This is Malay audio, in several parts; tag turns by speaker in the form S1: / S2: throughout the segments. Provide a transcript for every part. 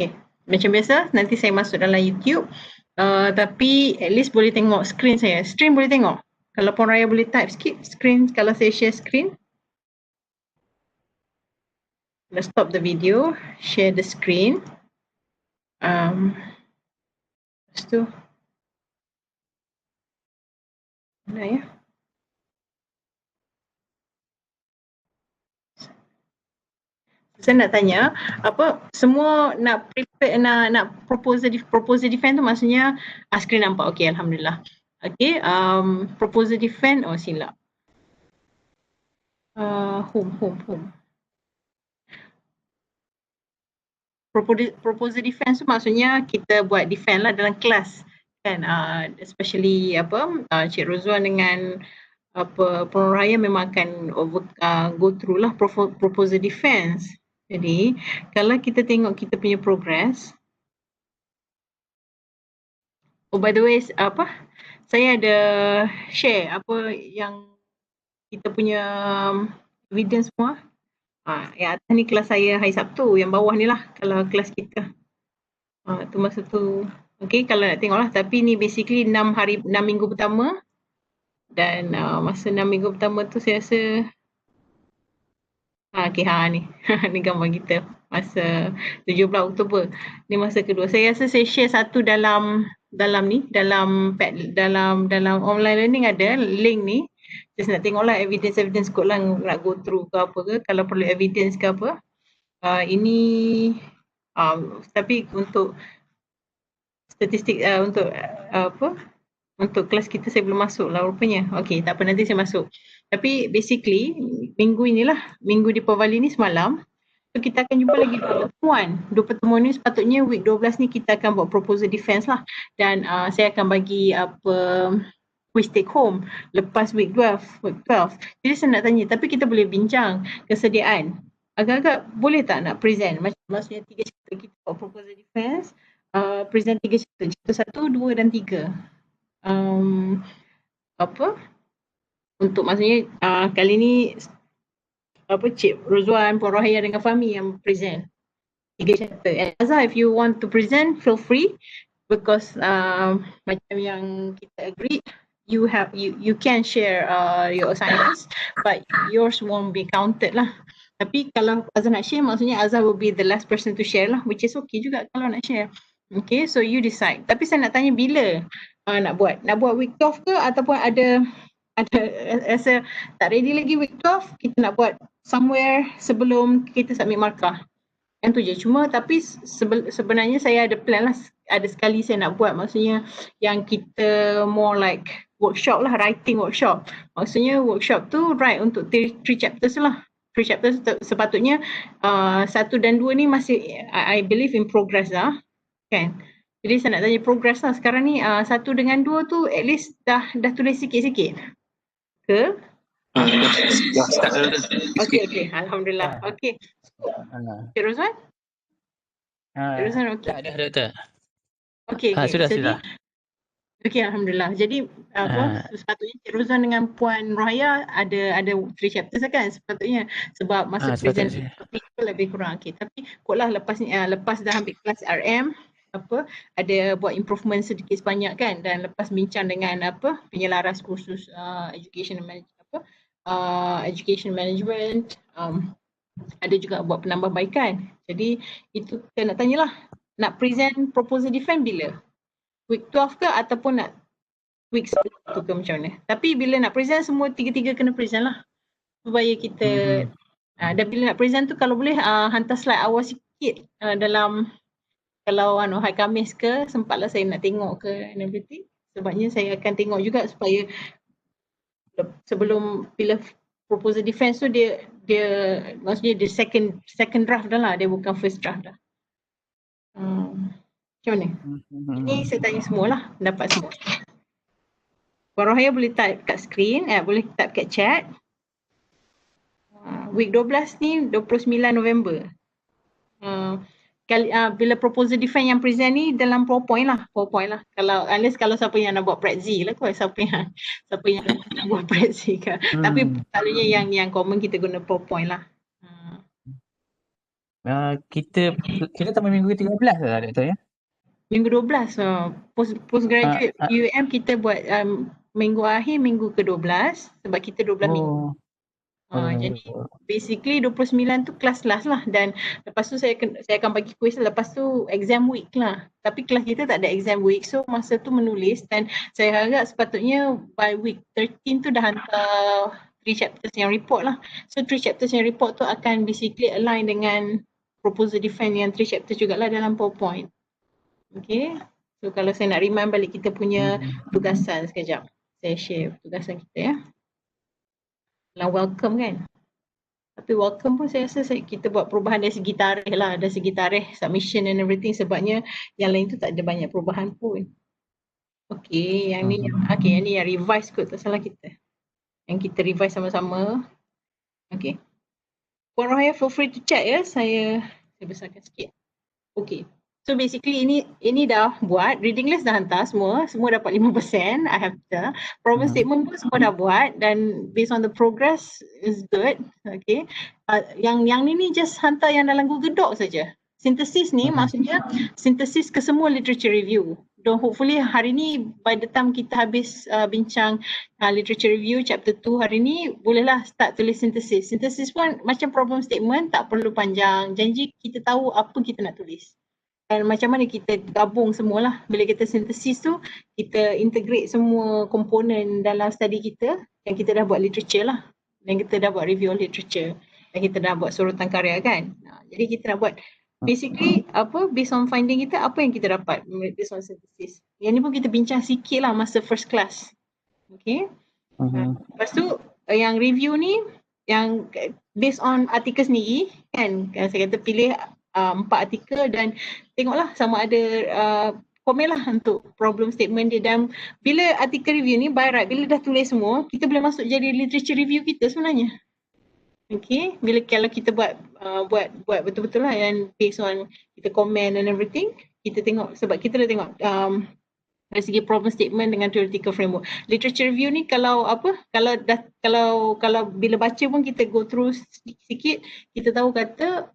S1: Okay. Macam biasa, nanti saya masuk dalam YouTube. Tapi at least boleh tengok screen saya. Screen boleh tengok. Kalau Puan Raya boleh type sikit screen, kalau saya share screen. Let's stop the video, share the screen. Lepas tu, mana ya? Saya nak tanya, apa semua nak prepare, nak proposal defend tu maksudnya screen nampak. Okey, alhamdulillah. Okey, proposal defend, oh silap. Home. Proposal defense tu maksudnya kita buat defend lah dalam kelas kan, especially Cik Rozwan dengan Puan Raya memang akan go through lah proposal defense. Jadi kalau kita tengok kita punya progress, oh by the way saya ada share apa yang kita punya evidence semua. Yang atas ni kelas saya hari Sabtu, yang bawah ni lah kalau kelas kita. Tu masa tu. Okay, kalau nak tengok lah. Tapi ni basically 6 minggu pertama. Dan masa 6 minggu pertama tu saya rasa ni. Ni gambar kita masa 17 Oktober. Ni masa kedua. Saya rasa saya share satu dalam online learning ada link ni. Just nak tengok lah evidence kot lah nak go through ke apa ke. Kalau perlu evidence ke apa. Ini tapi untuk statistik untuk kelas kita saya belum masuk lah rupanya. Okey, tak apa, nanti saya masuk. Tapi basically minggu inilah, minggu di Pawali ni semalam, so kita akan jumpa lagi dua pertemuan ni. Sepatutnya week 12 ni kita akan buat proposal defense lah, dan saya akan bagi quiz take home lepas week 12. Jadi saya nak tanya, tapi kita boleh bincang kesediaan. Agak-agak boleh tak nak present? Maksudnya 3 chapter kita buat proposal defense, present 3 chapter, chapter 1, 2 dan 3. Untuk maksudnya kali ni Cik Rozwan, Puan Rohaya dengan Fahmi yang present 3 chapter. And Azhar, if you want to present, feel free, because macam yang kita agree, you can share your assignments, but yours won't be counted lah. Tapi kalau Azhar nak share, maksudnya Azhar will be the last person to share lah, which is okay juga kalau nak share. Okay, so you decide. Tapi saya nak tanya bila nak buat week 12 ke, ataupun ada rasa tak ready lagi week 12, kita nak buat somewhere sebelum kita submit markah. Yang tu je. Cuma tapi sebenarnya saya ada plan lah, ada sekali saya nak buat, maksudnya yang kita more like workshop lah, writing workshop. Maksudnya workshop tu write untuk 3 chapters lah. 3 chapters sepatutnya 1 dan 2 ni masih I believe in progress lah kan. Jadi saya nak tanya progress lah sekarang ni. 1 dengan 2 tu at least dah tulis sikit-sikit ke?
S2: Dah start dah.
S1: Okay. Alhamdulillah. Okay. Cik Rozwan? Cik Rozwan okay?
S2: Dah.
S1: Okay.
S2: Sudah.
S1: Okay, alhamdulillah. Jadi sepatutnya Cik Rozwan dengan Puan Rohaya ada 3 chapters kan sepatutnya, sebab masa present lebih kurang. Okay, tapi koklah lepas dah ambil kelas RM ada buat improvement sedikit sebanyak kan, dan lepas bincang dengan penyelaras kursus education management, ada juga buat penambahbaikan. Jadi itu saya nak tanyalah, nak present proposal defense bila? Week 12 ke ataupun nak week 1 ke macam mana? Tapi bila nak present semua tiga-tiga kena present lah, supaya kita dan bila nak present tu kalau boleh hantar slide awal sikit dalam, kalau hari Khamis ke sempatlah saya nak tengok ke and everything. Sebabnya saya akan tengok juga supaya sebelum bila proposal defense tu dia maksudnya dia second draft dah lah, dia bukan first draft dah. Macam mana? Ini saya tanya semualah, pendapat semua. Puan Rohaya boleh type kat screen, boleh type kat chat. Week 12 ni 29 November. Bila proposal defense yang present ni dalam PowerPoint lah. Kalau siapa yang nak buat Prezi lah kot, siapa yang nak buat Prezi kan. Tapi selalunya yang common kita guna PowerPoint lah.
S3: Kita sampai minggu ke-13 lah Doktor ya?
S1: Minggu 12 postgraduate
S3: Ah, ah.
S1: UM kita buat minggu akhir minggu ke-12 sebab kita 12 minggu. Jadi basically 29 tu kelas-kelas lah dan lepas tu saya akan bagi kuis, lepas tu exam week lah. Tapi kelas kita tak ada exam week, so masa tu menulis dan saya harap sepatutnya by week 13 tu dah hantar 3 chapters yang report lah. So 3 chapters yang report tu akan basically align dengan proposal defense yang 3 chapters jugalah dalam PowerPoint. Okay, so kalau saya nak remind balik kita punya tugasan sekejap. Saya share tugasan kita ya. Dalam welcome kan. Tapi welcome pun saya rasa kita buat perubahan dari segi tarikh lah. Dari segi tarikh, submission and everything sebabnya yang lain tu tak ada banyak perubahan pun. Okay, yang ni yang revise kot, tak salah kita. Yang kita revise sama-sama. Okay. Puan Rohaya feel free to chat ya. Saya besarkan sikit. Okay. So basically ini dah buat, reading list dah hantar semua dapat 5%, I have the problem statement pun semua dah buat dan based on the progress is good. Okay, yang ni just hantar yang dalam Google Doc saja. Sintesis ni maksudnya sintesis ke semua literature review. Dan hopefully hari ni by the time kita habis bincang literature review chapter 2 hari ni bolehlah start tulis sintesis. Sintesis pun macam problem statement, tak perlu panjang. Janji kita tahu apa kita nak tulis. Dan macam mana kita gabung semualah. Bila kita sintesis tu, kita integrate semua komponen dalam study kita yang kita dah buat literature lah. Dan kita dah buat review literature. Dan kita dah buat sorotan karya kan. Jadi kita nak buat basically based on finding kita, apa yang kita dapat based on sintesis. Yang ni pun kita bincang sikit lah masa first class. Okay. Lepas tu yang review ni, yang based on artikel sendiri kan. Saya kata pilih 4 artikel dan tengoklah sama ada komen lah untuk problem statement dia. Dan bila artikel review ni by right, bila dah tulis semua, kita boleh masuk jadi literature review kita sebenarnya. Okay, bila kalau kita buat betul-betul lah yang based on kita comment and everything, kita tengok sebab kita dah tengok dari segi problem statement dengan theoretical framework. Literature review ni kalau bila baca pun kita go through sikit, kita tahu kata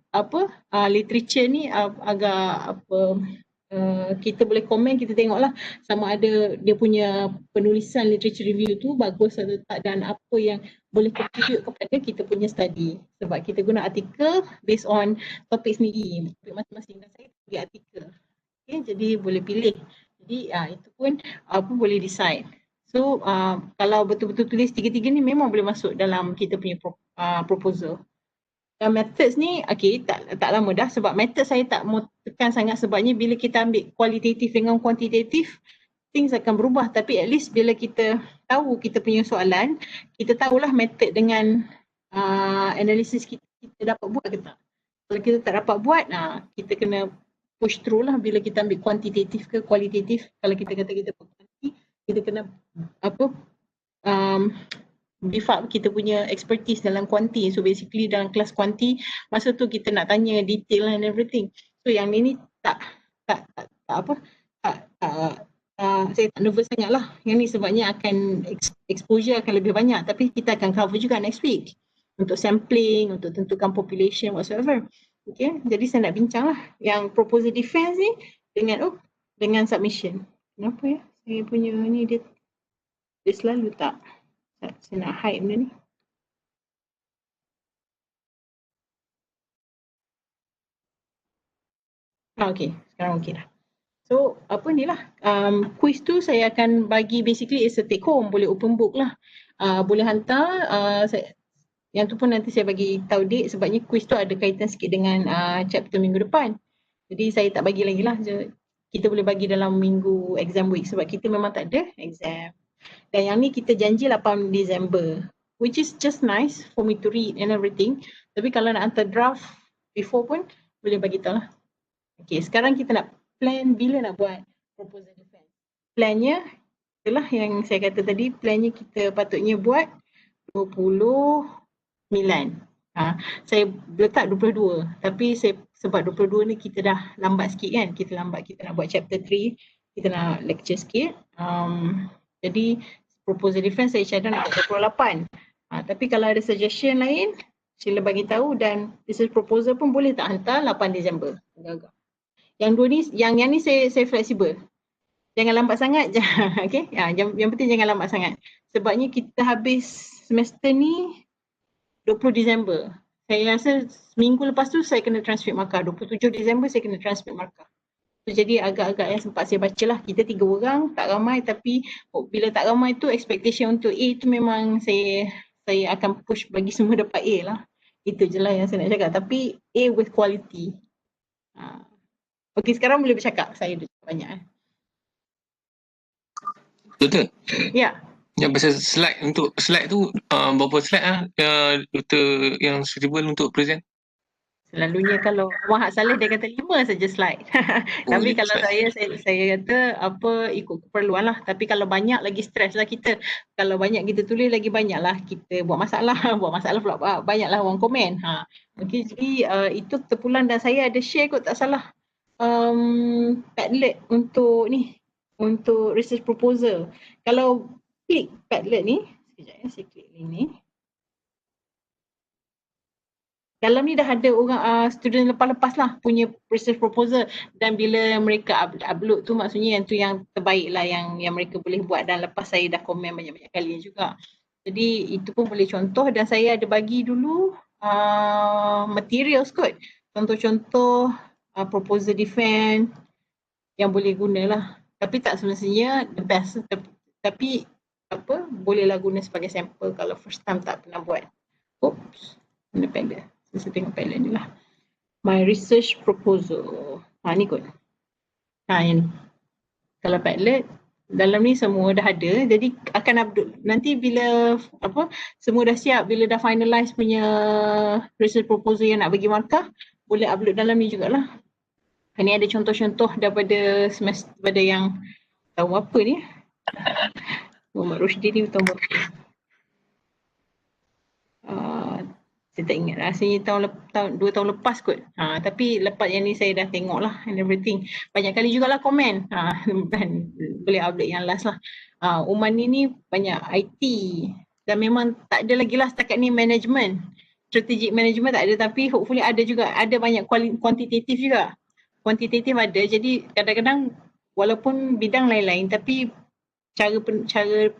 S1: literature ni agak kita boleh komen, kita tengoklah sama ada dia punya penulisan literature review tu bagus atau tak dan apa yang boleh contribute kepada kita punya study. Sebab kita guna artikel based on topik sendiri. Masing-masing dan saya pilih artikel. Okay, jadi boleh pilih. Jadi itu pun boleh decide. So kalau betul-betul tulis tiga-tiga ni memang boleh masuk dalam kita punya proposal. Dan methods ni tak lama dah sebab method saya tak mau tekan sangat sebabnya bila kita ambil kualitatif dengan kuantitatif things akan berubah, tapi at least bila kita tahu kita punya soalan, kita tahulah method dengan analisis kita dapat buat ke tak. Kalau kita tak dapat buat, kita kena push through lah bila kita ambil kuantitatif ke kualitatif. Kalau kita kata kita kuanti, kita kena beef up kita punya expertise dalam kuanti. So basically dalam kelas kuanti, masa tu kita nak tanya detail and everything. So yang ni saya tak nervous sangat lah. Yang ni sebabnya akan exposure akan lebih banyak, tapi kita akan cover juga next week untuk sampling, untuk tentukan population whatsoever. Okay, jadi saya nak bincang lah yang proposal defense ni dengan submission. Kenapa ya? Saya punya ni dia selalu tak. Saya nak hide benda ni. Okay, sekarang okay dah. So ni lah, quiz tu saya akan bagi basically is a take home, boleh open book lah. Boleh hantar, yang tu pun nanti saya bagi tahu date sebabnya quiz tu ada kaitan sikit dengan chapter minggu depan. Jadi saya tak bagi lagi lah, kita boleh bagi dalam minggu exam week sebab kita memang tak ada exam. Dan yang ni kita janji 8 Disember, which is just nice for me to read and everything. Tapi kalau nak hantar draft before pun boleh bagi tahu lah. Okay, sekarang kita nak plan bila nak buat proposal defense. Plannya itulah yang saya kata tadi, plannya kita patutnya buat 29. Saya letak 22 tapi sebab 22 ni kita dah lambat sikit kan, kita nak buat chapter 3, kita nak lecture sikit. Jadi proposal defense saya cadang nak buat 28. Tapi kalau ada suggestion lain, sila bagi tahu, dan research proposal pun boleh tak hantar 8 Disember. Agak-agak. Yang dua ni, yang ni saya fleksibel. Jangan lambat sangat. Okay? Yang penting jangan lambat sangat. Sebabnya kita habis semester ni 20 Disember. Saya rasa seminggu lepas tu saya kena transkrip markah. 27 Disember saya kena transkrip markah. Jadi agak-agak yang sempat saya baca lah. Kita 3 orang, tak ramai, tapi bila tak ramai tu expectation untuk A tu memang saya akan push bagi semua dapat A lah. Itu je lah yang saya nak cakap. Tapi A with quality. Okay, sekarang boleh bercakap. Saya dah cakap banyak.
S2: Doktor,
S1: Ya.
S2: yang pasal slide, untuk slide tu berapa slide doktor yang suitable untuk present?
S1: Selalunya kalau Abang Hak Saleh dia kata 5 saja slide. Tapi
S2: 5
S1: kalau
S2: slide.
S1: saya kata apa, ikut keperluan lah. Tapi kalau banyak lagi stres lah kita. Kalau banyak kita tulis lagi banyak lah kita buat masalah. Buat masalah pula banyak lah orang komen. Okay, jadi itu terpulang, dan saya ada share kot tak salah. Padlet untuk ni, untuk research proposal. Kalau klik Padlet ni, sekejap ya, saya klik link ni. Dalam ni dah ada orang student lepas-lepas lah punya research proposal, dan bila mereka upload tu maksudnya yang tu yang terbaik lah yang mereka boleh buat, dan lepas saya dah komen banyak-banyak kali juga. Jadi itu pun boleh contoh, dan saya ada bagi dulu materials kot. Contoh-contoh proposal defense yang boleh gunalah. Tapi tak semestinya the best. Tapi apa, bolehlah guna sebagai sampel kalau first time tak pernah buat. Oops, independent. Saya tengok Padlet ni lah. My research proposal. Ni kot. Yang ni. Kalau Padlet, dalam ni semua dah ada. Jadi akan upload. Nanti bila apa, semua dah siap, bila dah finalize punya research proposal yang nak bagi markah, boleh upload dalam ni jugalah. Ni ada contoh-contoh daripada semester, pada yang tahun apa ni. Muhammad Rushdie ni tahun berapa? Saya tak ingat, rasanya tahun 2 tahun lepas kot. Tapi lepas yang ni saya dah tengok lah and everything. Banyak kali jugalah komen. Dan boleh upload yang last lah. Uman ni banyak IT. Dan memang tak ada lagi lah setakat ni management. Strategic management tak ada, tapi hopefully ada juga. Ada banyak kuantitatif juga. Kuantitatif ada, jadi kadang-kadang walaupun bidang lain-lain, tapi cara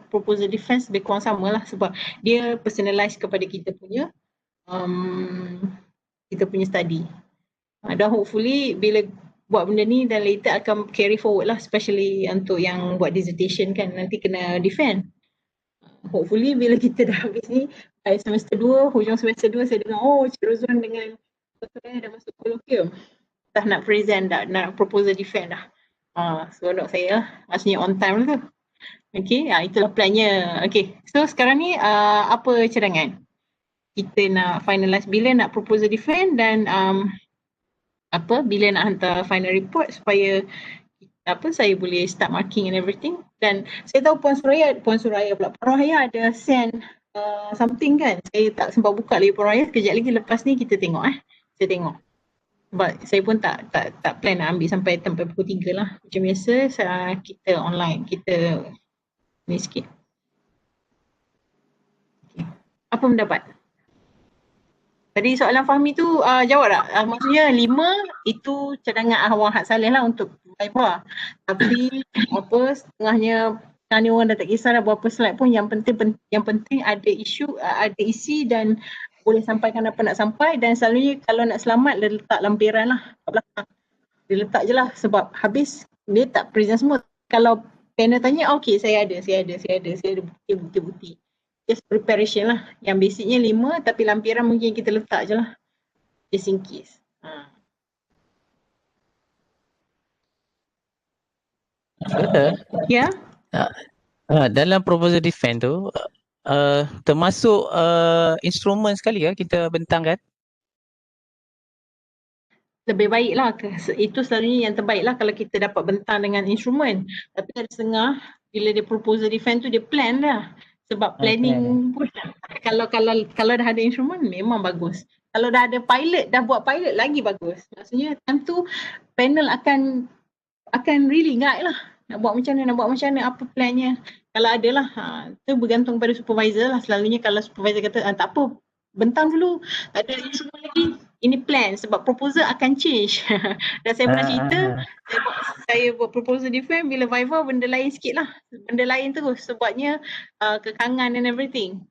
S1: proposal defense lebih kurang sama lah, sebab dia personalize kepada kita punya study. Dan hopefully bila buat benda ni dan later akan carry forward lah, especially untuk yang buat dissertation kan, nanti kena defend. Hopefully bila kita dah habis ni, semester 2, hujung semester 2 saya dengar, Cik Rozwan dengan Dr. dah masuk kolloquium. Dah nak present dah, nak proposal defend dah. Seronok saya lah, maksudnya on time lah tu. Okay, itulah plannya. Okay, so sekarang ni apa cadangan? Kita nak finalize bila nak proposal defend, dan bila nak hantar final report supaya saya boleh start marking and everything. Dan saya tahu Puan Suraya ada send something kan. Saya tak sempat buka lagi Puan Suraya, sekejap lagi lepas ni kita tengok saya tengok. Sebab saya pun tak plan nak ambil sampai pukul 3 lah. Macam biasa kita online, kita ni sikit. Okay. Apa pendapat? Tadi soalan Fahmi tu jawab tak? Maksudnya 5 itu cadangan Abang Hak Saleh lah untuk Taiba. Tapi setengahnya ni orang dah tak kisah dah berapa slide pun, yang penting ada isu, ada isi dan boleh sampaikan apa nak sampai. Dan selalunya kalau nak selamat dia letak lampiran lah kat belakang. Dia letak je lah, sebab habis dia tak present semua. Kalau panel tanya, okay saya ada bukti-bukti. Just preparation lah. Yang basicnya 5, tapi lampiran mungkin kita letak je lah. Just in case. Ya?
S3: Dalam proposal defense tu, termasuk instrumen sekali kita bentangkan?
S1: Lebih baik lah. Itu selalunya yang terbaik lah kalau kita dapat bentang dengan instrumen. Tapi ada setengah, bila dia proposal defense tu dia plan lah. Sebab planning pun kalau dah ada instrumen memang bagus. Kalau dah ada pilot, dah buat pilot lagi bagus. Maksudnya time tu panel akan really guide lah. Nak buat macam mana, apa plannya. Kalau ada lah, tu bergantung pada supervisor lah. Selalunya kalau supervisor kata tak apa, bentang dulu, tak ada instrument lagi. Ini plan sebab proposal akan change. Dan saya pernah cerita, saya buat proposal defense bila Viva benda lain sikit lah. Benda lain terus sebabnya kekangan and everything.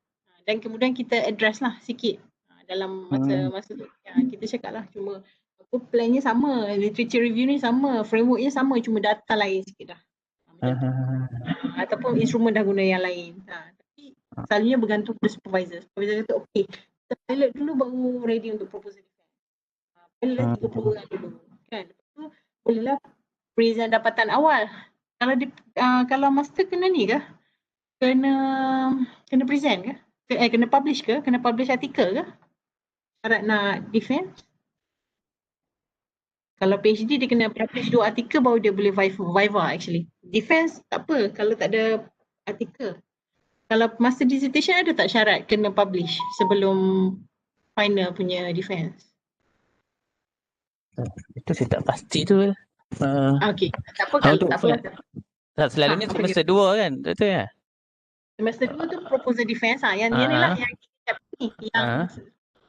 S1: Dan kemudian kita address lah sikit dalam masa tu. Kita cakap lah cuma apa plannya sama, literature review ni sama, frameworknya sama, cuma data lain sikit dah. Ataupun instrumen dah guna yang lain. Tapi selalunya bergantung pada supervisor. Supervisor kata okey, kita pilot dulu baru ready untuk proposal defense. Pilot 30 orang dulu. Kan? Lepas tu bolehlah present dapatan awal. Kalau master kena ni ke? Kena present ke? Kena publish ke? Kena publish artikel ke? Syarat nak defense? Kalau PhD dia kena publish 2 artikel baru dia boleh Viva actually. Defense tak apa kalau tak ada artikel. Kalau master dissertation ada tak syarat kena publish sebelum final punya defense?
S3: Itu saya tak pasti tu.
S1: Okey, tak apa kalau tak apa.
S3: Selalunya semester 2 kan, betul ya?
S1: Semester 2 tu proposal defense yang ni lah yang kita ni yang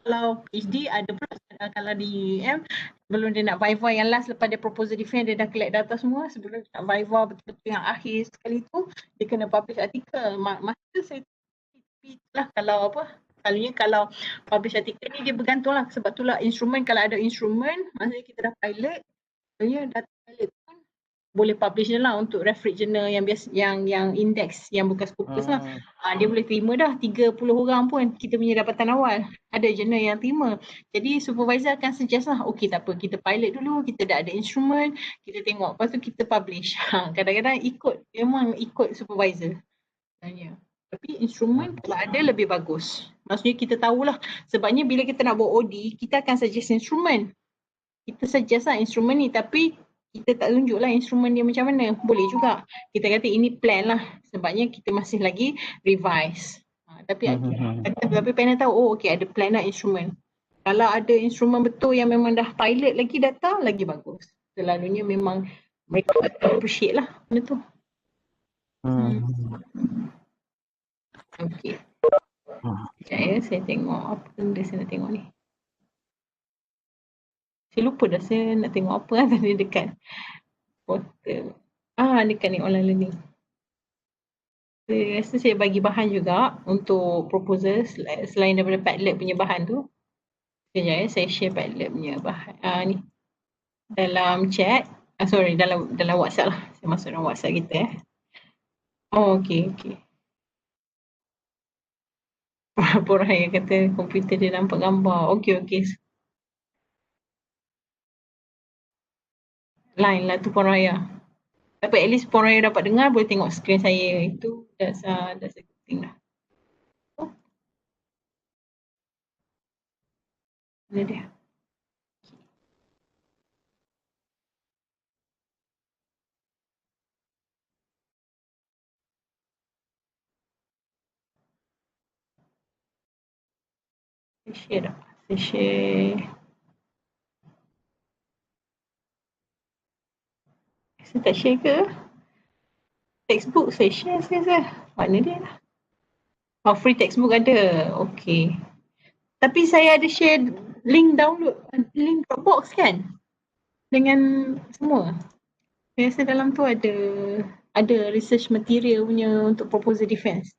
S1: kalau PhD ada pula kalau di UM sebelum dia nak Viva yang last lepas dia proposal defense dia dah collect data semua sebelum dia nak Viva betul-betul yang akhir sekali tu dia kena publish artikel. Master saya lah kalau apa selalunya kalau publish artikel ni dia bergantung lah sebab tu lah instrumen kalau ada instrumen maksudnya kita dah pilot selalunya data pilot pun boleh publish je lah untuk reference journal yang biasa yang index yang bukan Scopus lah. Dia boleh terima dah 30 orang pun kita punya dapatan awal. Ada journal yang terima. Jadi supervisor akan suggest lah, okey tak apa kita pilot dulu, kita dah ada instrumen, kita tengok lepas tu kita publish. Kadang-kadang memang ikut supervisor. Tapi instrumen kalau ada lebih bagus. Maksudnya kita tahulah sebabnya bila kita nak buat OD, kita akan suggest instrumen. Kita suggest lah instrumen ni tapi kita tak tunjuk lah instrumen dia macam mana. Boleh juga. Kita kata ini plan lah. Sebabnya kita masih lagi revise. Tapi panel tahu, okey ada plan lah instrumen. Kalau ada instrumen betul yang memang dah pilot lagi data, lagi bagus. Selalunya memang mereka appreciate lah benda tu. Okey. Sekejap ya, saya tengok apa benda saya nak tengok ni. Saya lupa dah saya nak tengok apa tadi dekat portal. Dekat ni online learning. Saya rasa saya bagi bahan juga untuk proposal selain daripada Padlet punya bahan tu. Sekejap ya, saya share Padlet punya bahan. Ni. Dalam chat. Dalam WhatsApp lah. Saya masuk dalam WhatsApp kita okey. Poraya kata komputer dia nampak gambar. Okey. Line lah tu Poraya. Tapi at least Poraya dapat dengar, boleh tengok skrin saya. Itu dah setting dah. Ini dia. Saya share dah. Saya tak share ke? Textbook saya share saya. Mana dia lah? Free textbook ada. Okey. Tapi saya ada share link download, link Dropbox kan? Dengan semua. Saya rasa dalam tu ada research material punya untuk proposal defense.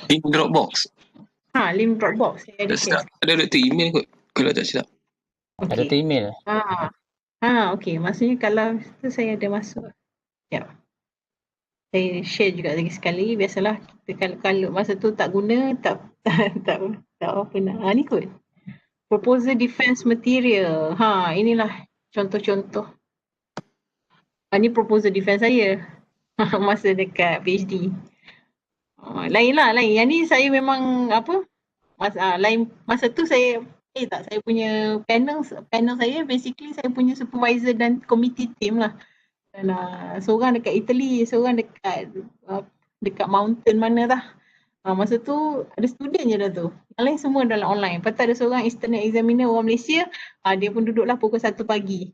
S2: Link Dropbox.
S1: Link Dropbox saya ada share.
S2: Ada Dr. email kot kalau tak silap.
S3: Ada Dr. email?
S1: Okey. Maksudnya kalau tu saya ada masuk. Ya. Saya share juga lagi sekali. Biasalah kita kalau masa tu tak guna, tak apa nak. Ni kot. Proposal defense material. Inilah contoh-contoh. Ni proposal defense saya. Masa dekat PhD. Lain. Yang ni saya memang lain masa tu saya saya punya panel saya basically saya punya supervisor dan committee team lah. Dan seorang dekat Italy, seorang dekat mountain mana dah. Masa tu ada student je dah tu. Yang lain semua dalam online. Lepas tu ada seorang external examiner orang Malaysia, dia pun duduklah pukul 1 pagi.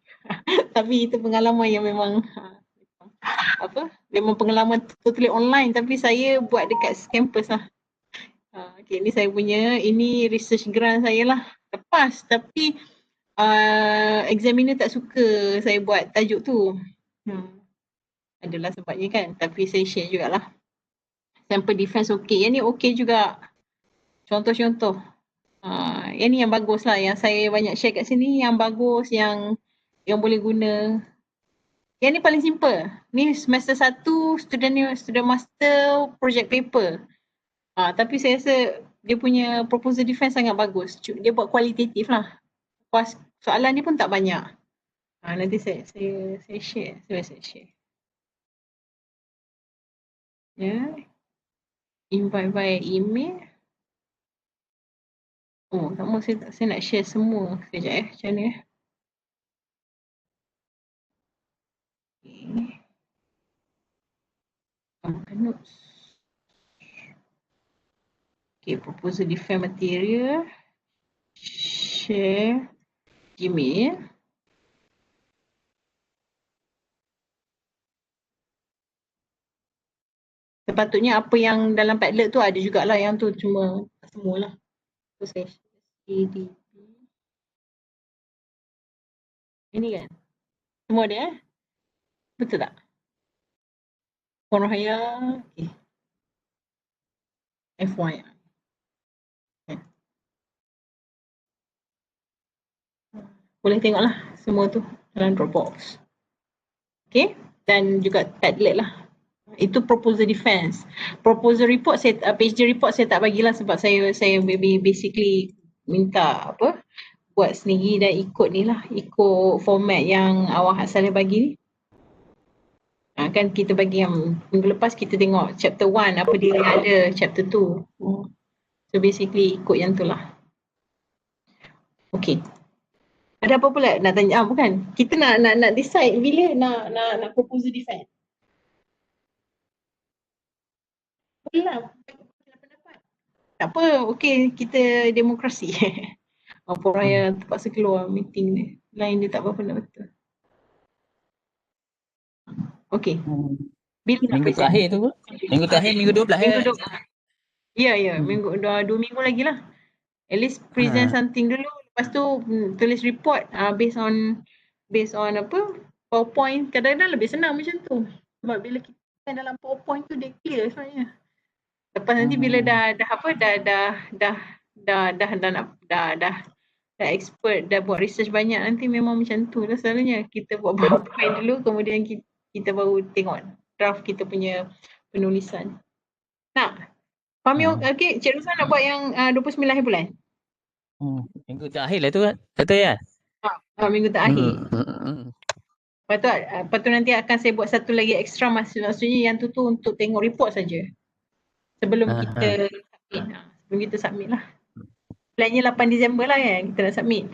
S1: Tapi itu pengalaman yang memang memang pengalaman totally online tapi saya buat dekat campus lah. Okay, ni saya punya, ini research grant saya lah. Lepas, tapi examiner tak suka saya buat tajuk tu. Adalah sebabnya kan, tapi saya share jugalah. Sample defense okey, yang ni okey juga. Contoh-contoh. Yang ni yang bagus lah, yang saya banyak share kat sini, yang bagus, yang boleh guna. Yang ni paling simple. Ni semester 1, student master project paper. Tapi saya rasa dia punya proposal defense sangat bagus. Dia buat kualitatif lah. Pas soalan ni pun tak banyak. Nanti saya share. Saya share. Ya. Invite via email. Oh, sama saya nak share semua. Sekejap macam mana Okay. Notes. Okay, proposal defense material. Share. Gmail. Sepatutnya apa yang dalam Padlet tu ada jugalah, yang tu cuma semualah. So saya ADB. Ini kan? Semua ada Betul tak? Puan Rohaya. Okay. FYI. Okay. Boleh tengoklah semua tu dalam Dropbox. Okay. Dan juga Padlet lah. Itu proposal defense. Proposal report, PhD report saya tak bagilah sebab saya basically minta buat sendiri dan ikut ni lah, ikut format yang awak asalnya bagi ni. Kan kita bagi yang minggu lepas kita tengok chapter 1 apa dia yang ada, chapter 2. So basically ikut yang tu lah. Okay. Ada apa pula nak tanya? Bukan. Kita nak decide bila nak proposal defense. Boleh lah. Tak apa, okey, kita demokrasi. Apa orang yang terpaksa keluar meeting ni. Lain dia tak berapa nak betul. Okey. Bila nak
S3: Minggu
S1: present?
S3: terakhir tu pun. Minggu terakhir, minggu 12
S1: Minggu
S3: ya.
S1: Ya, minggu 2 minggu lagi lah. At least present something dulu. Lepas tu tulis report based on apa? PowerPoint. Kadang-kadang lebih senang macam tu. Sebab bila kita dalam PowerPoint tu dia clear sebenarnya. Lepas nanti bila dah expert, dah buat research banyak, nanti memang macam tu lah selalunya. Kita buat PowerPoint dulu, kemudian kita baru tengok draft kita punya penulisan. Fahmi okey, Cik Ruslan nak buat yang 29 hari bulan?
S3: Minggu terakhir lah tu kan? Betul ya?
S1: Minggu terakhir. Lepas tu nanti akan saya buat satu lagi extra, maksudnya yang tu untuk tengok report saja. Sebelum kita submit. Sebelum kita submit lah. Plannya 8 Disember lah kan kita nak submit.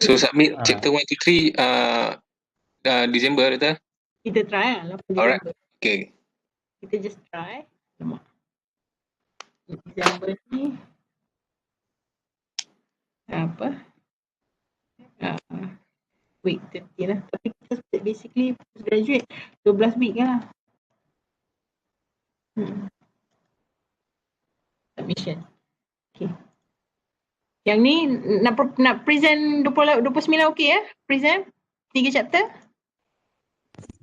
S2: So submit chapter 1 to 3 Disember betul?
S1: Kita try lah 8
S2: Alright.
S1: Disember.
S2: Okay.
S1: Kita just try. Disember ni week 30 lah. Tapi kita basically graduate 12 week lah. Submission. Okay. Yang ni nak present 29 okey ya? Present 3 chapter?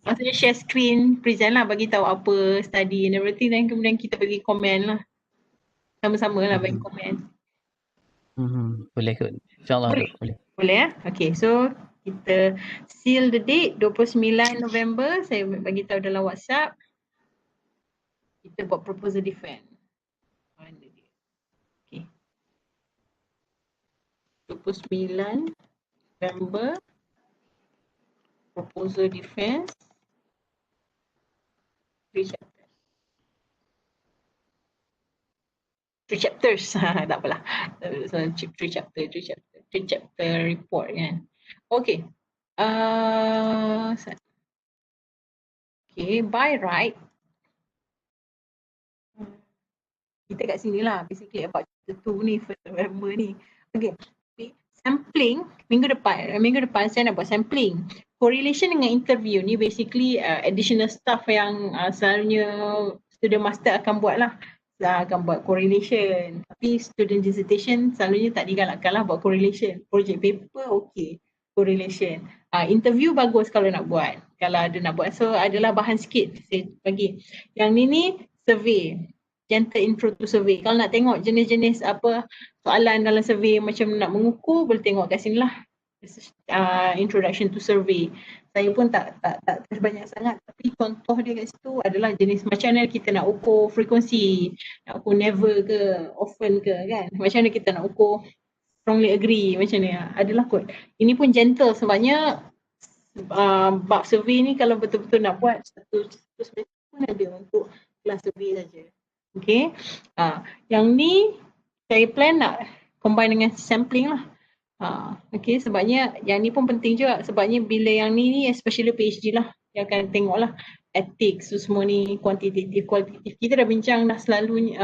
S1: Maksudnya share screen, present lah, bagi tahu apa study and everything, dan kemudian kita bagi komen lah. Sama-sama lah bagi komen.
S3: Boleh kot. InsyaAllah boleh.
S1: Boleh ya? Okay, so kita seal the date 29 November. Saya bagi tahu dalam WhatsApp. Kita buat proposal defense. Okay. 29 November. Proposal defense. 3 chapters. Tak apalah. So, 3 chapter report kan. Okay. Okay, by right. Kita kat sini lah. Basically about chapter 2 ni, 1 November ni. Okay. Sampling, minggu depan saya nak buat sampling. Correlation dengan interview ni basically additional stuff yang selalunya student master akan buat lah. akan buat correlation. Tapi student dissertation selalunya tak digalakkan lah buat correlation. Project paper okay, correlation. Interview bagus kalau nak buat. Kalau ada nak buat. So adalah bahan sikit saya bagi. Yang ni survey. Gentle intro to survey. Kalau nak tengok jenis-jenis apa soalan dalam survey macam nak mengukur, boleh tengok kat sini lah. Introduction to survey. Saya pun tak banyak sangat, tapi contoh dia kat situ adalah jenis macam mana kita nak ukur frekuensi, nak ukur never ke, often ke kan. Macam mana kita nak ukur strongly agree, macam ni adalah kot. Ini pun gentle sebabnya bab survey ni kalau betul-betul nak buat satu semester pun ada untuk kelas survey saja. Okay. Yang ni saya plan nak combine dengan sampling lah. Okay, sebabnya yang ni pun penting juga sebabnya bila yang ni especially PhD lah yang akan tengok lah ethics tu semua ni, kuantitatif, kualitatif. Kita dah bincang dah selalu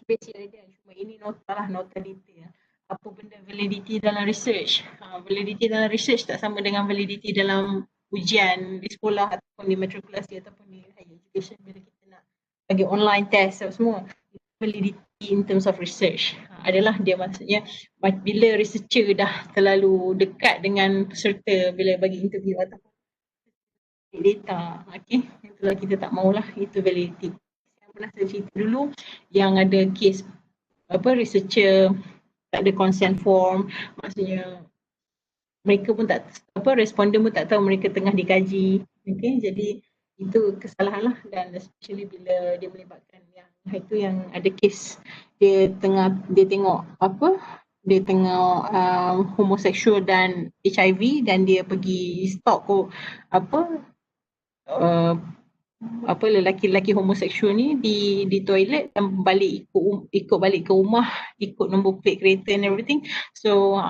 S1: basic idea, cuma ini nota lah, nota detail. Apa benda validity dalam research. Validity dalam research tak sama dengan validity dalam ujian di sekolah ataupun di matrikulasi ataupun di higher education bila kita nak bagi online test semua. Validity in terms of research adalah dia maksudnya bila researcher dah terlalu dekat dengan peserta bila bagi interview ataupun data, okay, itulah kita tak maulah, itu validity. Yang pernah saya cerita dulu yang ada case researcher tak ada consent form, maksudnya mereka pun tak responden pun tak tahu mereka tengah dikaji. Okay, jadi itu kesalahan lah, dan especially bila dia melibatkan yang itu yang ada kes dia tengok homoseksual dan HIV dan dia pergi stalk lelaki-lelaki homoseksual ni di toilet dan balik ikut balik ke rumah, ikut nombor plate kereta and everything. So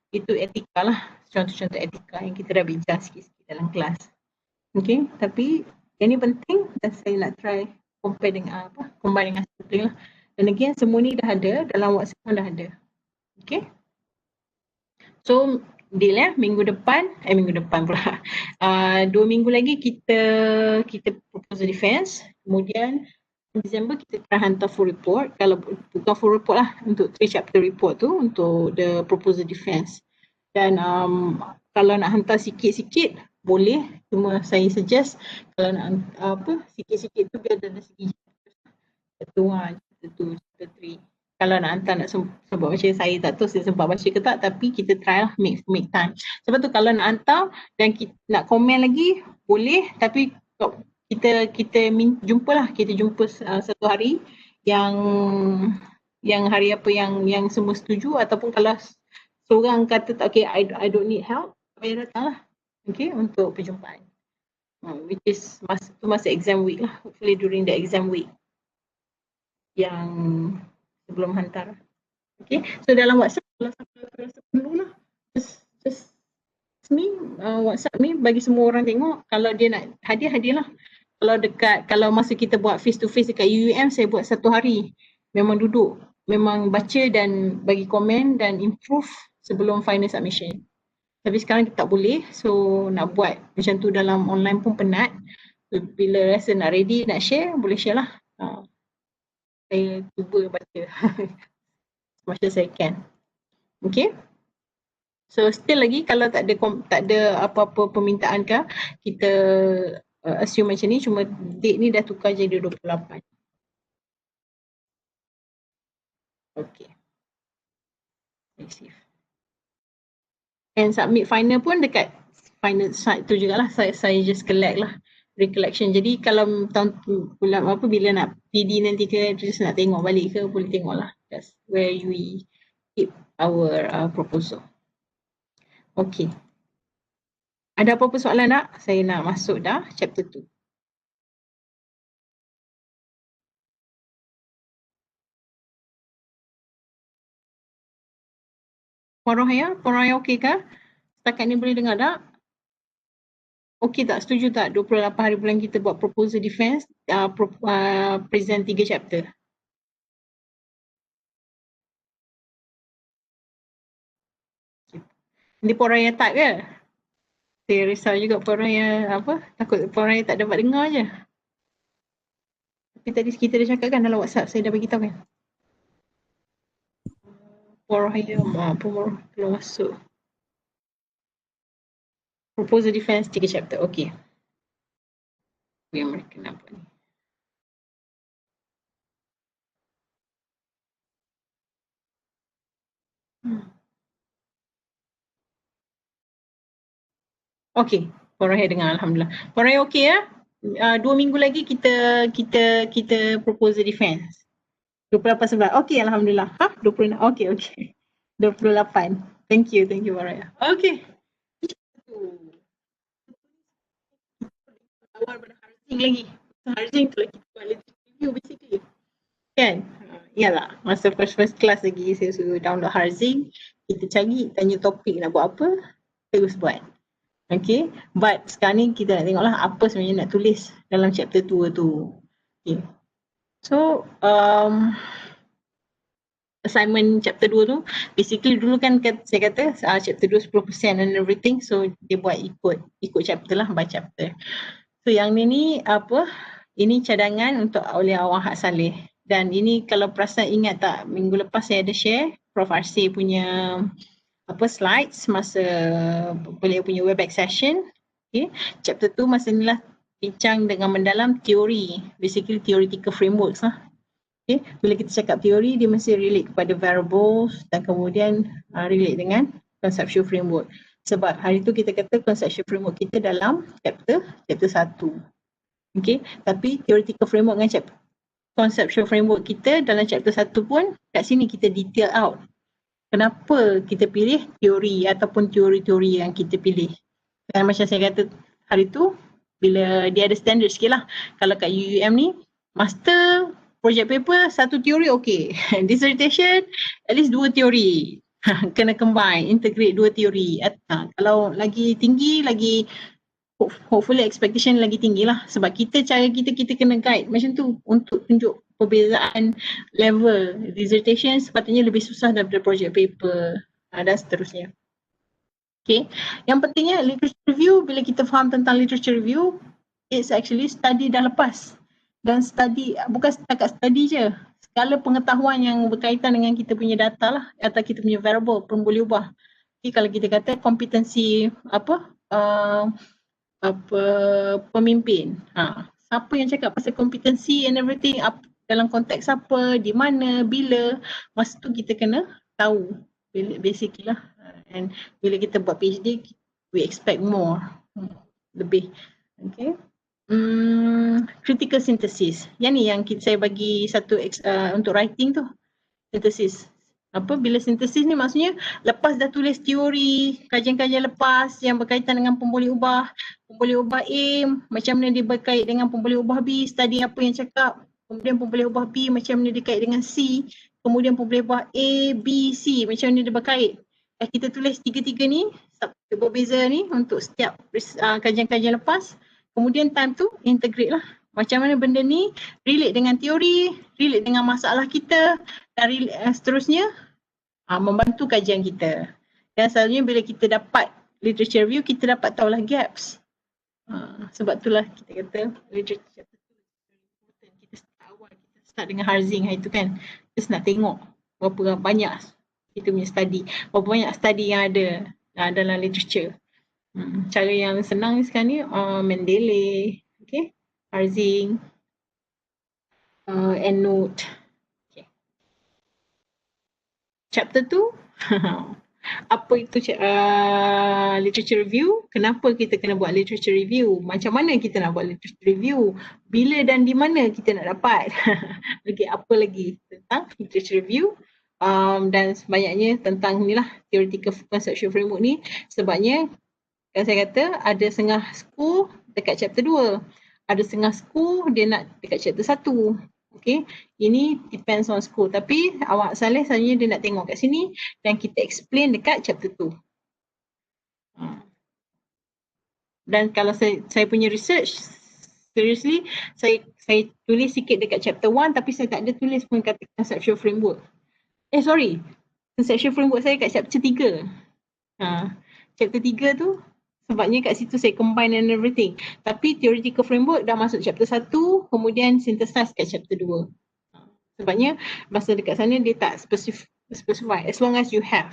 S1: itu etika lah, contoh-contoh etika yang kita dah bincang sikit-sikit dalam kelas. Okay, tapi yang ni penting dan saya nak try compare dengan combine dengan sampling lah. Dan again semua ni dah ada dalam WhatsApp pun dah ada. Okay. So deal minggu depan pula. 2 minggu lagi kita proposal defense. Kemudian Disember kita try hantar full report. Kalau bukan full report lah, untuk 3 chapter report tu untuk the proposal defense. Dan kalau nak hantar sikit-sikit boleh, cuma saya suggest kalau nak sikit-sikit tu biar dari segi chapter 3. Kalau nak hantar nak sebab macam saya tak tahu saya sempat baca ke tak, tapi kita try lah make time. Sebab tu kalau nak hantar dan kita nak komen lagi boleh, tapi kita jumpa lah, kita jumpa satu hari yang hari apa yang semua setuju, ataupun kalau seorang kata okay I don't need help, saya datang lah, okay, untuk perjumpaan. Which is masa exam week lah, hopefully during the exam week yang sebelum hantar. Okay, so dalam WhatsApp kalau siapa rasa perlu lah, just ni WhatsApp ni bagi semua orang tengok. Kalau dia nak hadiah lah. Kalau masa kita buat face to face dekat UUM, saya buat 1 hari. Memang duduk, memang baca dan bagi komen dan improve sebelum final submission. Tapi sekarang kita tak boleh, so nak buat macam tu dalam online pun penat. Bila rasa nak ready, nak share, boleh share lah. Saya cuba baca macam saya can. Okay. So still lagi kalau tak ada apa-apa permintaan ke, kita assume macam ni, cuma date ni dah tukar jadi 28. Okay. Receive. And submit final pun dekat final site tu jugalah, saya just collect lah recollection. Jadi kalau bulan bila nak PD nanti ke, just nak tengok balik ke, boleh tengok lah. That's where we keep our proposal. Okay. Ada apa-apa soalan tak? Saya nak masuk dah chapter 2. Puan Rohaya okey ke? Setakat ni boleh dengar tak? Okey tak? Setuju tak? 28 hari bulan kita buat proposal defense, present 3 chapter. Nanti Puan Rohaya type ke? Saya risau juga Puan Rohaya takut Puan Rohaya tak dapat dengar je. tadi kita dah cakap kan dalam WhatsApp, saya dah bagi tahu kan. Porohaya pemoroh belum masuk. Proposal defense 3 chapter. Okay. Yang mereka nak buat ni. Okay. Porohaya dengar, alhamdulillah. Porohaya okay ya? 2 minggu lagi kita proposal defense. 28/11. Okay, alhamdulillah. 26. Okay. 28. Thank you Porohaya. Okay. Awal pada Harzing lagi. Harzing tu lagi quality review basically. Kan? Yalah, masa first class lagi saya suruh download Harzing, kita cari, tanya topik nak buat apa, terus buat. Okay, but sekarang ni kita nak tengoklah apa sebenarnya nak tulis dalam chapter 2 tu. Okay. So, assignment chapter 2 tu, basically dulu kan saya kata chapter 2 10% and everything, so dia buat ikut chapter lah, by chapter. So yang ni apa, ini cadangan untuk oleh Awang Hak Saleh. Dan ini kalau perasan ingat tak, minggu lepas saya ada share Prof. Arsy punya slides masa beliau punya Webex session. Okay. Chapter 2 masa inilah bincang dengan mendalam teori, basically theoretical frameworks lah. Okay. Bila kita cakap teori, dia mesti relate kepada variables dan kemudian relate dengan conceptual framework. Sebab hari tu kita kata conceptual framework kita dalam chapter 1. Okay. Tapi theoretical framework dengan conceptual framework kita dalam chapter 1 pun kat sini kita detail out. Kenapa kita pilih teori ataupun teori-teori yang kita pilih. Dan macam saya kata hari tu, bila dia ada standard sikit lah. Kalau kat UUM ni, master project paper, 1 teori okay. Dissertation, at least 2 teori. Kena combine, integrate 2 teori. Kalau lagi tinggi, lagi hopefully expectation lagi tinggi lah. Sebab cara kita kena guide macam tu untuk tunjuk perbezaan level. Dissertation sepatutnya lebih susah daripada project paper dan seterusnya. Okay. Yang pentingnya literature review, bila kita faham tentang literature review, it's actually study dah lepas. Dan study, bukan setakat study je, segala pengetahuan yang berkaitan dengan kita punya data lah, atau kita punya variable pun boleh ubah. Okay, kalau kita kata kompetensi pemimpin. Siapa yang cakap pasal kompetensi and everything, dalam konteks apa, di mana, bila, masa tu kita kena tahu basically lah. And bila kita buat PhD, we expect more, lebih. Okay. Critical synthesis. Yang ni yang saya bagi satu untuk writing tu, synthesis. Bila sintesis ni maksudnya lepas dah tulis teori, kajian-kajian lepas yang berkaitan dengan pemboleh ubah A, macam mana dia berkait dengan pemboleh ubah B, study apa yang cakap, kemudian pemboleh ubah B macam mana dia kait dengan C, kemudian pemboleh ubah A, B, C macam mana dia berkait. Kita tulis 3 ni, berbeza ni untuk setiap kajian-kajian lepas, kemudian time tu integrate lah. Macam mana benda ni relate dengan teori, relate dengan masalah kita dan seterusnya membantu kajian kita. Dan selalunya bila kita dapat literature review, kita dapat tahulah gaps. Sebab itulah kita kata literature kita start dengan Harzing hari tu kan. Kita nak tengok berapa banyak kita punya study, berapa banyak study yang ada dalam literature. Cara yang senang sekarang ni Mendeley, okay, Harzing, EndNote. Okay. Chapter 2, apa itu literature review, kenapa kita kena buat literature review, macam mana kita nak buat literature review, bila dan di mana kita nak dapat. Okay, apa lagi tentang literature review, dan sebanyaknya tentang inilah theoretical conceptual framework ni. Sebabnya kan saya kata ada setengah school dekat chapter 2, ada setengah school dia nak dekat chapter 1. Okay, ini depends on school, tapi Awang Saleh selalunya dia nak tengok kat sini dan kita explain dekat chapter 2. Dan kalau saya punya research, seriously, saya tulis sikit dekat chapter 1 tapi saya tak ada tulis pun kata conceptual framework. Conceptual framework saya kat chapter 3. Chapter 3 tu Sebabnya kat situ saya combine and everything. Tapi theoretical framework dah masuk chapter 1, kemudian synthesize kat chapter 2. Sebabnya masa dekat sana dia tak specify as long as you have.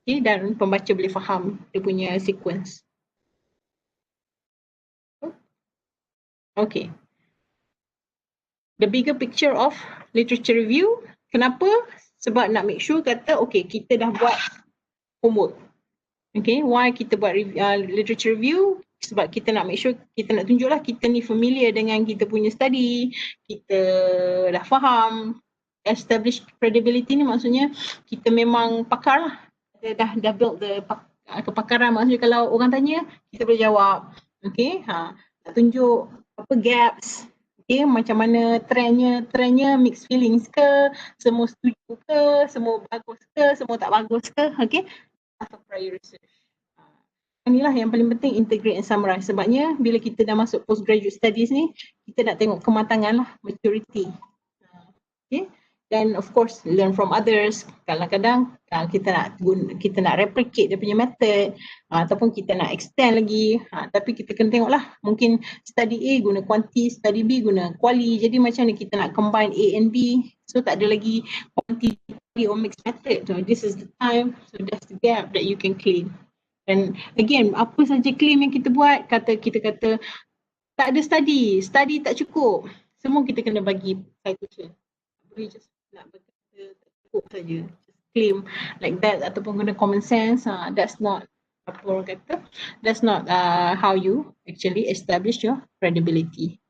S1: Okay, dan pembaca boleh faham dia punya sequence. Okay. The bigger picture of literature review. Kenapa? Sebab nak make sure kata okay, kita dah buat homework. Okay, why kita buat literature review? Sebab kita nak make sure, kita nak tunjuklah kita ni familiar dengan kita punya study, kita dah faham. Establish credibility ni maksudnya kita memang pakar lah. Kita dah build the kepakaran, maksudnya kalau orang tanya, kita boleh jawab. Okay, nak tunjuk apa gaps. Okay, macam mana trendnya mixed feelings ke, semua setuju ke, semua bagus ke, semua tak bagus ke, okay. Atau prior research. Inilah yang paling penting, integrate and summarize. Sebabnya bila kita dah masuk postgraduate studies ni, kita nak tengok kematangan lah, maturity. Okay. Dan of course learn from others. Kadang-kadang kita nak replicate dia punya method, ataupun kita nak extend lagi, tapi kita kena tengok lah, mungkin study A guna quanti, study B guna quali. Jadi macam ni kita nak combine A and B, so tak ada lagi quanti or mixed method. So this is the time, so that's the gap that you can claim. Dan again, apa saja claim yang kita buat, kita kata tak ada study tak cukup, semua kita kena bagi citation. Boleh just nak berkata tak cukup saja, just claim like that ataupun guna common sense. That's not apa orang kata, that's not how you actually establish your credibility.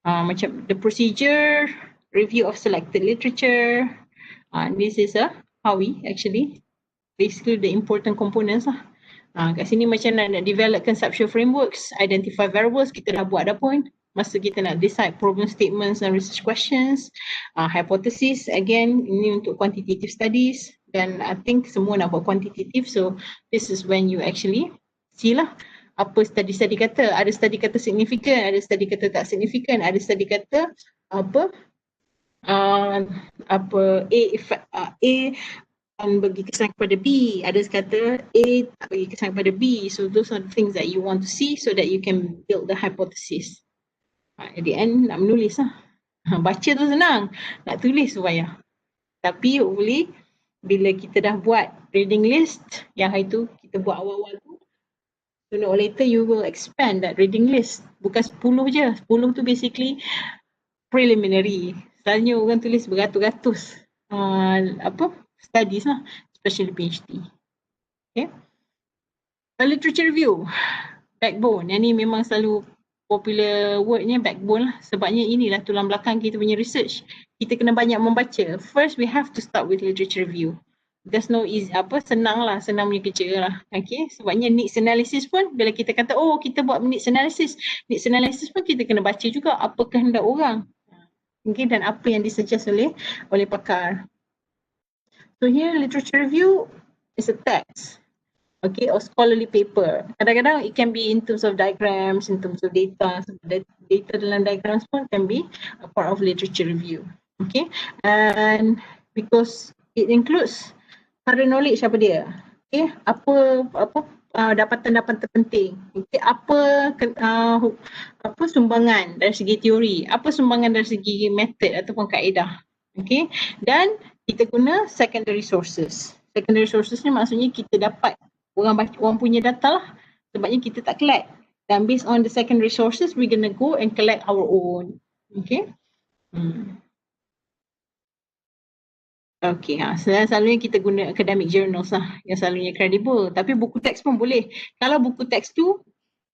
S1: Macam the procedure, review of selected literature, this is how we actually basically the important components lah. Kat sini macam nak develop conceptual frameworks, identify variables, kita dah buat dah pun. Masa kita nak decide problem statements and research questions, hypothesis, again ini untuk quantitative studies, dan I think semua nak buat quantitative, so this is when you actually see lah apa study kata. Ada study kata significant, ada study kata tak significant, ada study kata A dan bagi kesan kepada B, ada kata A tak bagi kesan kepada B. So those are the things that you want to see so that you can build the hypothesis. At the end nak menulis lah. Baca tu senang, nak tulis tu payah. Tapi hopefully bila kita dah buat reading list, yang hari tu kita buat awal-awal tu, sooner or later you will expand that reading list. Bukan 10 je, 10 tu basically preliminary. Selalunya orang tulis beratus-ratus studies lah, especially PhD. Okay. Literature review, backbone. Yang ni memang selalu popular wordnya backbone lah. Sebabnya inilah tulang belakang kita punya research. Kita kena banyak membaca. First we have to start with literature review. There's no easy, senang punya kerja lah. Okay. Sebabnya needs analysis pun, bila kita kata kita buat needs analysis pun kita kena baca juga apa kehendak orang. Okay, dan apa yang disuggest oleh pakar. So here literature review is a text, okay, or scholarly paper. Kadang-kadang it can be in terms of diagrams, in terms of data. So data dalam diagrams pun can be a part of literature review, okay. And because it includes current knowledge apa dia, okay, apa dapatan-dapatan penting, okay, apa sumbangan dari segi teori, apa sumbangan dari segi method ataupun kaedah, okay. Dan kita guna secondary sources. Secondary sources ni maksudnya kita dapat orang punya data lah, sebabnya kita tak collect. Dan based on the secondary sources, we're gonna go and collect our own. Okay. Okay, selalunya kita guna academic journals lah yang selalunya credible. Tapi buku teks pun boleh. Kalau buku teks tu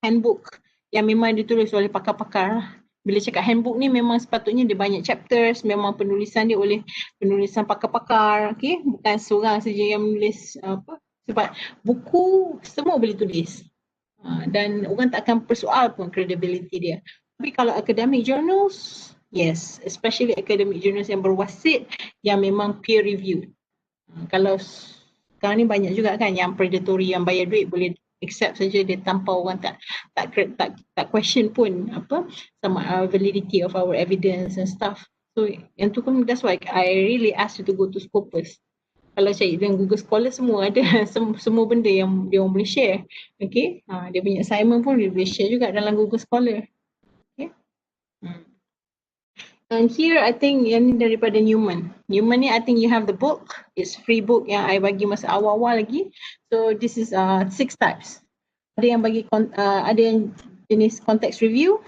S1: handbook yang memang ditulis oleh pakar-pakar lah. Bila cakap handbook ni memang sepatutnya dia banyak chapters, memang penulisan dia oleh penulisan pakar-pakar, okay? Bukan seorang saja yang menulis sebab buku semua boleh tulis. Dan orang tak akan persoal pun credibility dia. Tapi kalau academic journals, yes, especially academic journals yang berwasit, yang memang peer reviewed. Kalau sekarang ni banyak juga kan yang predatory, yang bayar duit boleh accept saja dia tanpa orang tak question pun sama validity of our evidence and stuff. So yang tu pun, that's why I really ask you to go to Scopus. Kalau cari dengan Google Scholar semua ada semua benda yang dia orang boleh share. Okay, dia punya assignment pun dia boleh share juga dalam Google Scholar. Okay. And here I think yang ni daripada Newman. Newman ni I think you have the book. It's free book yang I bagi masa awal-awal lagi. So this is 6 types. Ada yang bagi ada yang jenis context review.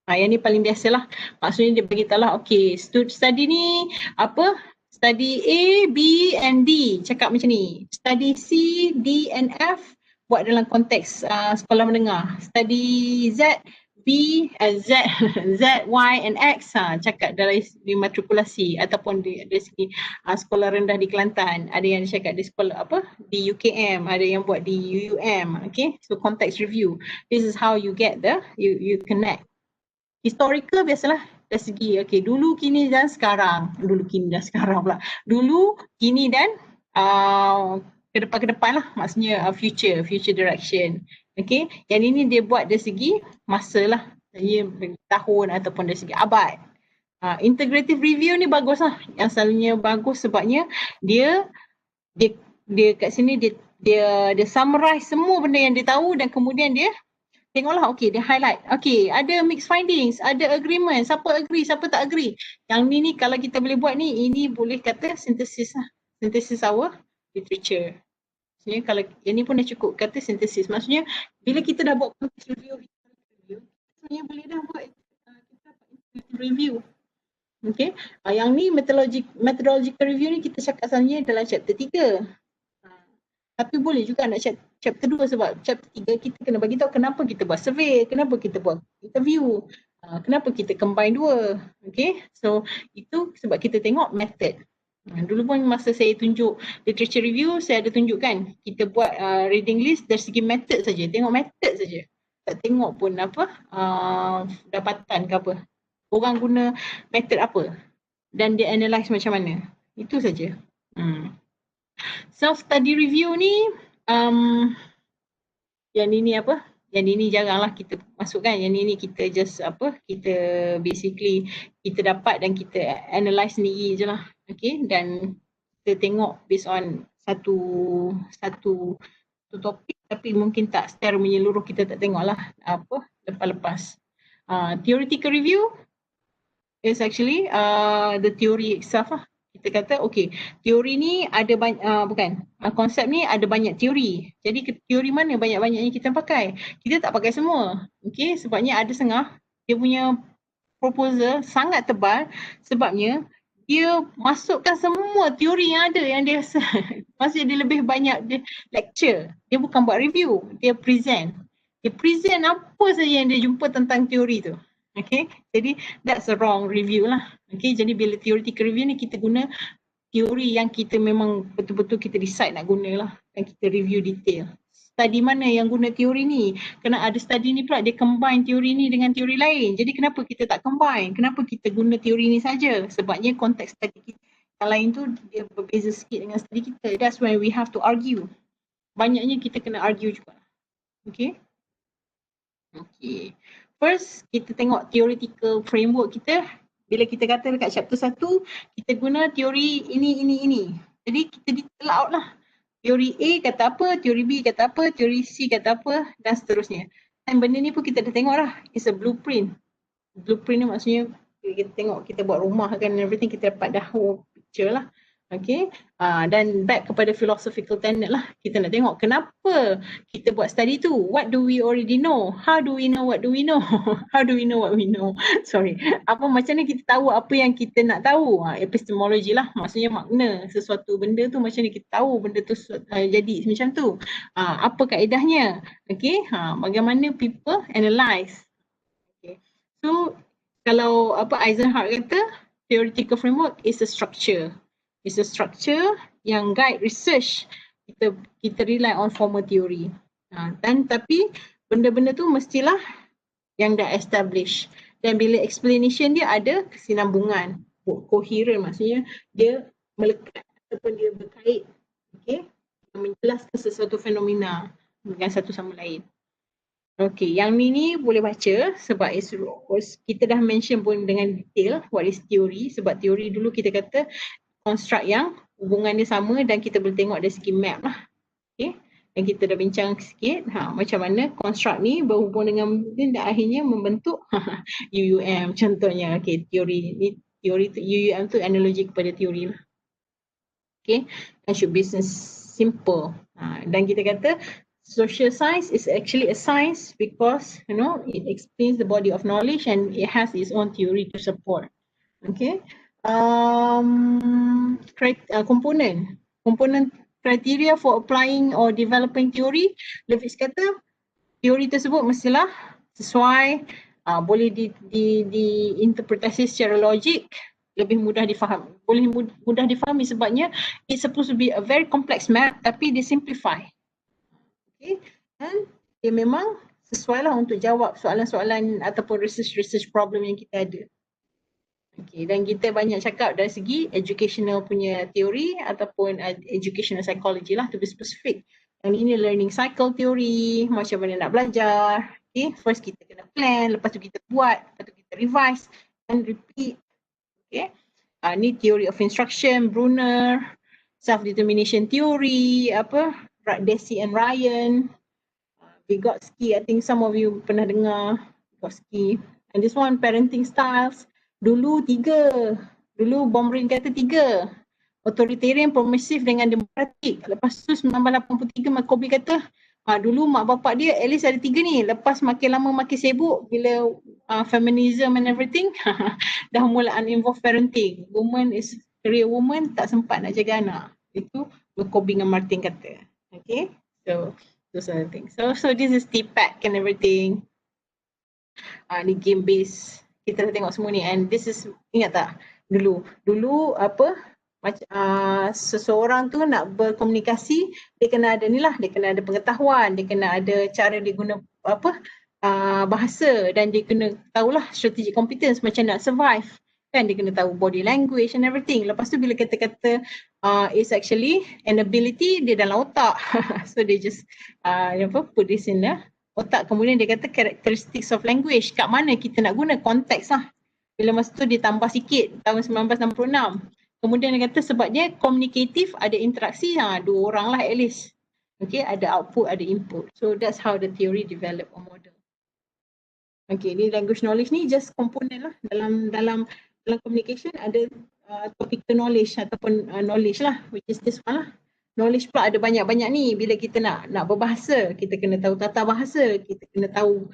S1: Yang ni paling biasalah. Maksudnya dia bagi tahu lah, okay, study ni apa? Study A, B and D. Cakap macam ni. Study C, D and F buat dalam konteks sekolah menengah. Study Z, B, Z, Z, Y and X cakap dari matrikulasi ataupun dari segi sekolah rendah di Kelantan. Ada yang cakap di sekolah apa? Di UKM, ada yang buat di UUM. Okay, so context review. This is how you get you connect. Historical biasalah dari segi dulu, kini dan sekarang. Dulu, kini dan sekarang pula. Dulu, kini dan ke depan lah. Maksudnya future direction. Okay, yang ini dia buat dari segi masa lah. Tahun ataupun dari segi abad. Integrative review ni bagus lah. Yang selalunya bagus sebabnya dia kat sini dia summarize semua benda yang dia tahu dan kemudian dia tengoklah, dia highlight. Ada mixed findings, ada agreement, siapa agree, siapa tak agree. Yang ni kalau kita boleh buat ni, ini boleh kata synthesis lah. Synthesis our literature. Maksudnya kalau yang ni pun dah cukup kata synthesis. Maksudnya bila kita dah buat context review, sebenarnya boleh dah buat review. Okay. Yang ni methodological review ni kita cakap sebenarnya dalam chapter 3. Tapi boleh juga nak chapter 2 sebab chapter 3 kita kena bagi tahu kenapa kita buat survey, kenapa kita buat interview, kenapa kita combine dua. Okay, so itu sebab kita tengok method. Dulu pun masa saya tunjuk literature review, saya ada tunjukkan kita buat reading list dari segi method saja, tengok method saja. Tak tengok pun apa dapatan ke apa. Orang guna method apa dan dia analyse macam mana. Itu saja. Self-study review ni, yang ini apa? Yang ini jaranglah kita masukkan. Yang ini kita just kita basically kita dapat dan kita analyse sendiri je lah. Okay, dan kita tengok based on satu topik tapi mungkin tak secara menyeluruh kita tak tengok lah lepas-lepas. Theoretical review is actually the theory itself lah. Kita kata teori ni ada banyak konsep ni ada banyak teori. Jadi teori mana banyak-banyaknya kita pakai? Kita tak pakai semua. Sebabnya ada setengah dia punya proposal sangat tebal sebabnya dia masukkan semua teori yang ada yang dia maksudnya dia lebih banyak dia lecture. Dia bukan buat review, dia present. Dia present apa saja yang dia jumpa tentang teori tu. Jadi that's a wrong review lah. Jadi bila theoretical review ni kita guna teori yang kita memang betul-betul kita decide nak guna lah. Dan kita review detail. Study mana yang guna teori ni? Kena ada study ni pula dia combine teori ni dengan teori lain. Jadi kenapa kita tak combine? Kenapa kita guna teori ni saja? Sebabnya konteks study kita yang lain tu dia berbeza sikit dengan study kita. That's when we have to argue. Banyaknya kita kena argue juga. First, kita tengok theoretical framework kita. Bila kita kata dekat chapter 1, kita guna teori ini. Jadi kita detail out lah. Teori A kata apa, teori B kata apa, teori C kata apa dan seterusnya. Dan benda ni pun kita dah tengok lah. It's a blueprint. Blueprint ni maksudnya kita tengok, kita buat rumah kan and everything, kita dapat dah whole picture lah. Dan back kepada philosophical tenet lah. Kita nak tengok kenapa kita buat study tu. What do we already know? How do we know what do we know? How do we know what we know? Macam mana kita tahu apa yang kita nak tahu? Epistemology lah. Maksudnya makna sesuatu benda tu, macam mana kita tahu benda tu jadi macam tu. Apa kaedahnya? Bagaimana people analyse. So kalau Eisenhower kata theoretical framework is a structure. It's a structure yang guide research. Kita rely on formal theory. Tapi benda-benda tu mestilah yang dah establish. Dan bila explanation dia ada kesinambungan, coherent, maksudnya dia melekat ataupun dia berkait, menjelaskan sesuatu fenomena dengan satu sama lain. Yang ni boleh baca sebab kita dah mention pun dengan detail what is theory. Sebab teori dulu kita kata construct yang hubungan dia sama dan kita boleh tengok dari segi map lah. Okay. Dan kita dah bincang sikit macam mana construct ni berhubung dengan dan akhirnya membentuk UUM contohnya. Okay, teori tu UUM tu analogi kepada teori lah. Okay, and should be simple. Dan kita kata social science is actually a science because it explains the body of knowledge and it has its own theory to support. Okay, component criteria for applying or developing theory. Levis kata teori tersebut mestilah sesuai, boleh diinterpretasi secara logik, lebih mudah difahami. Boleh mudah difahami sebabnya it's supposed to be a very complex map tapi dia simplify. Okay, dan dia memang sesuai lah untuk jawab soalan-soalan ataupun research problem yang kita ada. Okay, dan kita banyak cakap dari segi educational punya teori ataupun educational psychology lah to be specific. Yang ini learning cycle theory, macam mana nak belajar. Okay, first kita kena plan, lepas tu kita buat, lepas tu kita revise and repeat. Okay, ni theory of instruction, Brunner, self-determination theory, Deci and Ryan, Vygotsky, I think some of you pernah dengar Vygotsky. And this one parenting styles. Dulu 3. Dulu Bomrin kata 3. Authoritarian, permissive dengan demokratik. Lepas tu 1983 Makobi kata dulu mak bapak dia at least ada 3 ni. Lepas makin lama makin sibuk bila feminism and everything dah mula uninvolved parenting. Woman is career woman, tak sempat nak jaga anak. Itu Makobi dengan Martin kata. Okay, so those are the things. So this is TPAC and everything. Ni game based. Kita dah tengok semua ni and this is, ingat tak dulu seseorang tu nak berkomunikasi, dia kena ada ni lah, dia kena ada pengetahuan, dia kena ada cara dia guna bahasa dan dia kena tahulah strategic competence macam nak survive kan, dia kena tahu body language and everything. Lepas tu bila kata-kata is actually an ability, dia dalam otak. So they just put this in there. Otak, kemudian dia kata characteristics of language, kat mana kita nak guna konteks lah. Bila masa tu dia tambah sikit tahun 1966. Kemudian dia kata sebab dia communicative, ada interaksi, 2 orang lah at least. Okay, ada output, ada input. So that's how the theory develop or model. Okay, ni language knowledge ni just komponen lah. Dalam communication ada topical knowledge ataupun knowledge lah, which is this one lah. Knowledge pula ada banyak-banyak ni. Bila kita nak berbahasa, kita kena tahu tata bahasa, kita kena tahu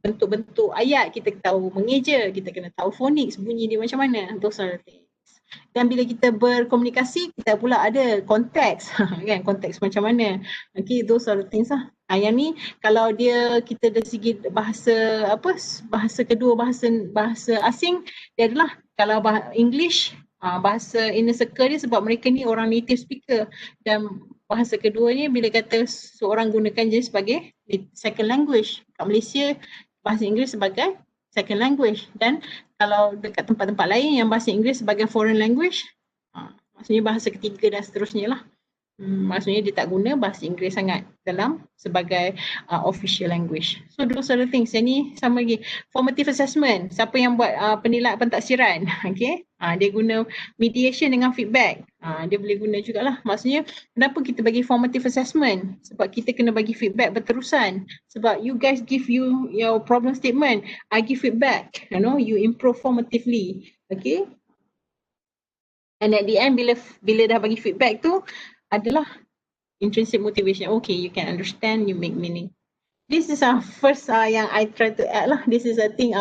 S1: bentuk-bentuk ayat, kita tahu mengeja, kita kena tahu phonics, bunyi dia macam mana. Those are the things. Dan bila kita berkomunikasi, kita pula ada konteks, kan, konteks macam mana. Okay, those are the things lah. Yang ni kalau kita dari segi bahasa bahasa kedua, bahasa asing, dia adalah kalau English, bahasa inner circle dia sebab mereka ni orang native speaker, dan bahasa kedua ni bila kata seorang gunakan je sebagai second language. Kat Malaysia bahasa Inggeris sebagai second language, dan kalau dekat tempat-tempat lain yang bahasa Inggeris sebagai foreign language, maksudnya bahasa ketiga dan seterusnya lah. Maksudnya dia tak guna bahasa Inggeris sangat sebagai official language. So those are the things. Yang ni sama lagi. Formative assessment. Siapa yang buat penilaian pentaksiran, okay? Dia guna mediation dengan feedback. Dia boleh guna jugalah. Maksudnya kenapa kita bagi formative assessment? Sebab kita kena bagi feedback berterusan. Sebab you guys give your problem statement, I give feedback. You improve formatively. Okay? And at the end bila dah bagi feedback tu, adalah intrinsic motivation. Okay, you can understand, you make meaning. This is first yang I try to add lah. This is I think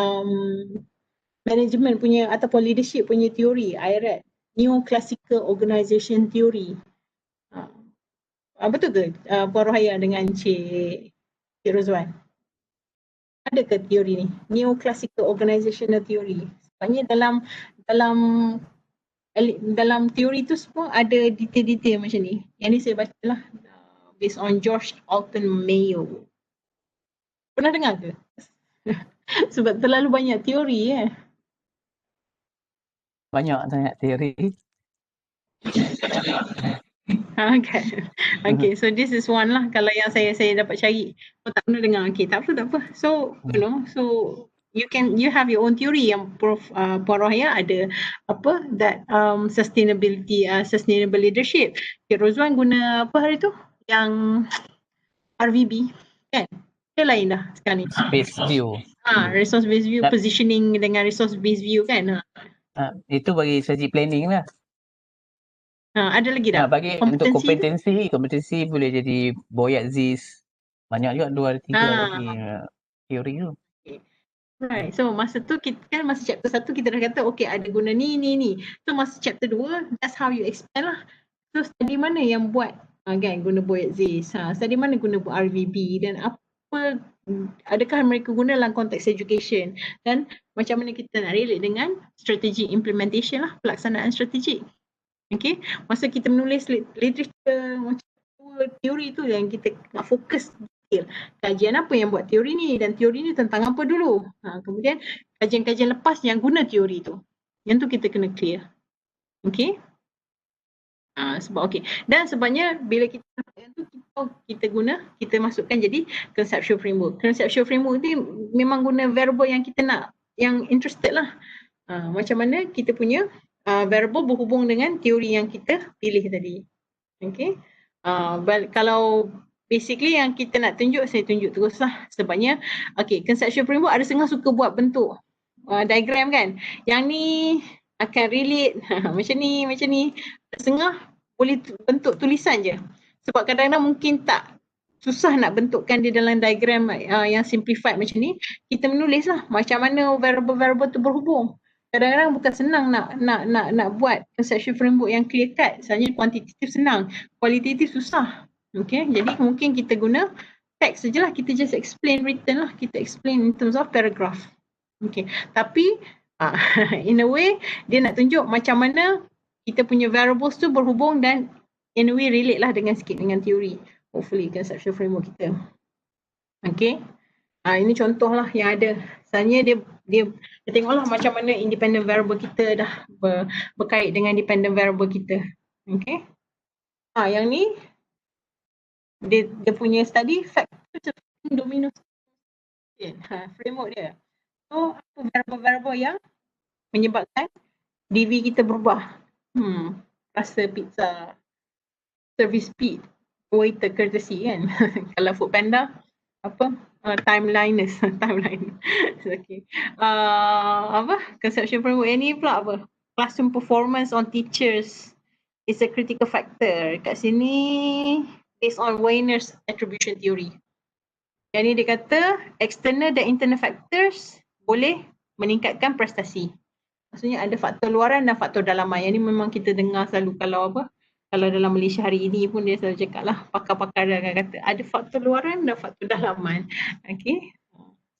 S1: management punya ataupun leadership punya teori. I read Neoclassical Organization Theory. Betul ke Puan Rohaya dengan Cik Rozwan? Ada ke teori ni? Neoclassical Organizational Theory. Sebenarnya dalam teori tu semua ada detail-detail macam ni. Yang ni saya baca lah based on George Alton Mayo. Pernah dengar ke? Sebab terlalu banyak teori
S3: Banyak sangat teori.
S1: Okay, so this is one lah. Kalau yang saya dapat cari, tak pernah dengar. Okay, tak apa. So, so you have your own theory yang Puan Rohaya ada apa that sustainable leadership. Cik Rozwan guna apa hari tu yang RVB kan, dia lain dah sekarang ni.
S3: Space view.
S1: Resource based view,
S3: Yep.
S1: positioning dengan resource based view kan.
S3: Itu bagi strategic planning lah.
S1: Ada lagi tak?
S3: Bagi untuk kompetensi boleh jadi Boyat Ziz. Banyak juga 2 3 lagi teori tu.
S1: Right. So masa tu kita kan masa chapter 1 kita dah kata okay ada guna ni. So masa chapter 2 that's how you expand lah. So study mana yang buat kan guna Boyat Ziz. Study mana guna RVB dan apa adakah mereka guna dalam konteks education dan macam mana kita nak relate dengan strategic implementation lah, pelaksanaan strategik. Okay, masa kita menulis literature macam teori tu yang kita nak fokus detail. Kajian apa yang buat teori ni dan teori ni tentang apa dulu. Kemudian kajian-kajian lepas yang guna teori tu. Yang tu kita kena clear. Okay. Sebab okay. Dan sebabnya bila kita yang tu kita masukkan jadi conceptual framework. Conceptual framework ni memang guna variable yang kita nak, yang interested lah. Macam mana kita punya variable berhubung dengan teori yang kita pilih tadi. Okay. Kalau basically yang kita nak tunjuk, saya tunjuk terus lah. Sebabnya, okay, conceptual framework ada setengah suka buat bentuk diagram kan. Yang ni akan relate macam ni. Setengah boleh bentuk tulisan je. Sebab kadang-kadang mungkin tak susah nak bentukkan dia dalam diagram yang simplified macam ni. Kita menulis lah macam mana variable-variable tu berhubung. Kadang-kadang bukan senang nak buat conceptual framework yang clear cut. Misalnya kuantitatif senang, kualitatif susah. Okay, jadi mungkin kita guna text sajalah, kita just explain written lah, kita explain in terms of paragraph. Okay, tapi in a way dia nak tunjuk macam mana kita punya variables tu berhubung dan in a way relate lah sikit dengan teori. Hopefully conceptual framework kita. Okay. Ini contoh lah yang ada. Sebenarnya dia tengoklah macam mana independent variable kita dah berkait dengan dependent variable kita. Okay. Yang ni dia punya study factor domino framework dia. So apa variable-variable yang menyebabkan DV kita berubah. Rasa pizza, service speed, waiter courtesy kan. Kalau Food Panda apa? Timeline. Okay. Conceptual framework yang ni pula apa? Classroom performance on teachers is a critical factor. Kat sini based on Wiener's attribution theory. Yang ni dia kata external dan internal factors boleh meningkatkan prestasi. Maksudnya ada faktor luaran dan faktor dalaman. Yang ni memang kita dengar selalu kalau dalam Malaysia hari ini pun dia selalu cakap lah, pakar-pakar dia akan kata ada faktor luaran dan faktor dalaman. Okay.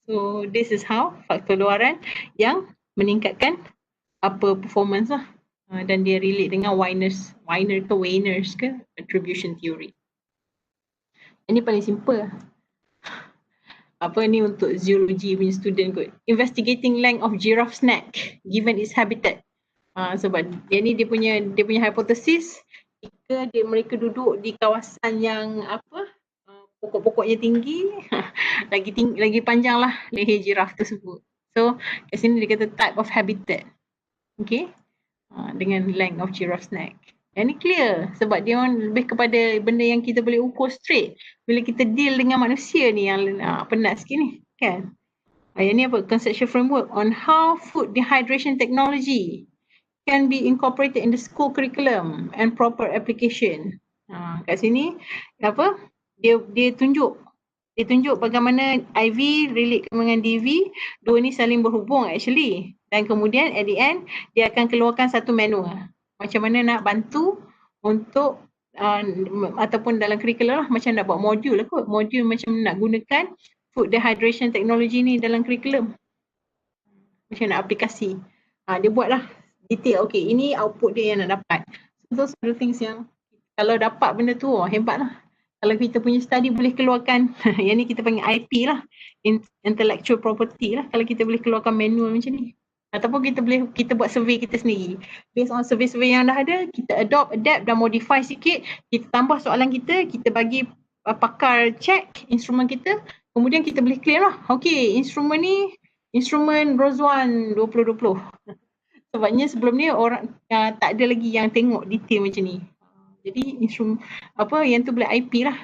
S1: So this is how faktor luaran yang meningkatkan performance lah. Dan dia relate dengan Wiener's attribution theory. Ini paling simple. Ni untuk zoology punya student kot. Investigating length of giraffe snack given its habitat. Sebab yang ni dia punya hipotesis jika mereka duduk di kawasan yang pokok-pokoknya tinggi, lagi panjang lah leher giraffe tersebut. So kat sini dia kata type of habitat. Okay. Dengan length of giraffe snack. Yang ni clear sebab dia lebih kepada benda yang kita boleh ukur straight bila kita deal dengan manusia ni yang penat sikit ni kan. Yang ni apa? Conceptual framework on how food dehydration technology can be incorporated in the school curriculum and proper application. Kat sini dia tunjuk bagaimana IV relate dengan DV, dua ni saling berhubung actually. Dan kemudian at the end dia akan keluarkan satu manual. Macam mana nak bantu untuk ataupun dalam curriculum lah, macam nak buat modul lah kot. Modul macam nak gunakan food dehydration technology ni dalam curriculum. Macam nak aplikasi. Dia buat lah detail. Okay, ini output dia yang nak dapat. So those are the things yang kalau dapat benda tu, hebat lah. Kalau kita punya study boleh keluarkan, yang ni kita panggil IP lah. Intellectual property lah. Kalau kita boleh keluarkan manual macam ni. Ataupun kita buat survey kita sendiri. Based on survey-survey yang dah ada, kita adapt dan modify sikit. Kita tambah soalan kita bagi pakar check instrumen kita. Kemudian kita boleh claim lah. Okay, instrumen instrumen Rozwan 2020. Sebabnya sebelum ni orang tak ada lagi yang tengok detail macam ni. Jadi instrumen yang tu boleh IP lah.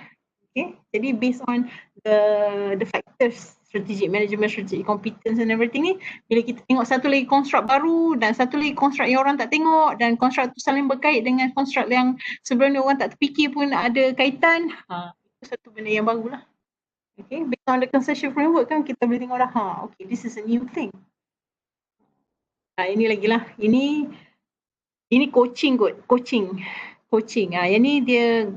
S1: Okay. Jadi based on the factors, strategic management, strategic competence and everything ni, bila kita tengok satu lagi construct baru dan satu lagi construct yang orang tak tengok dan construct tu saling berkait dengan construct yang sebelum ni orang tak terfikir pun ada kaitan, itu satu benda yang baru lah. Okay, based on the conceptual framework kan kita boleh tengok dah, okay, this is a new thing. Ini lagi lah, ini coaching kot, coaching. Yang ni dia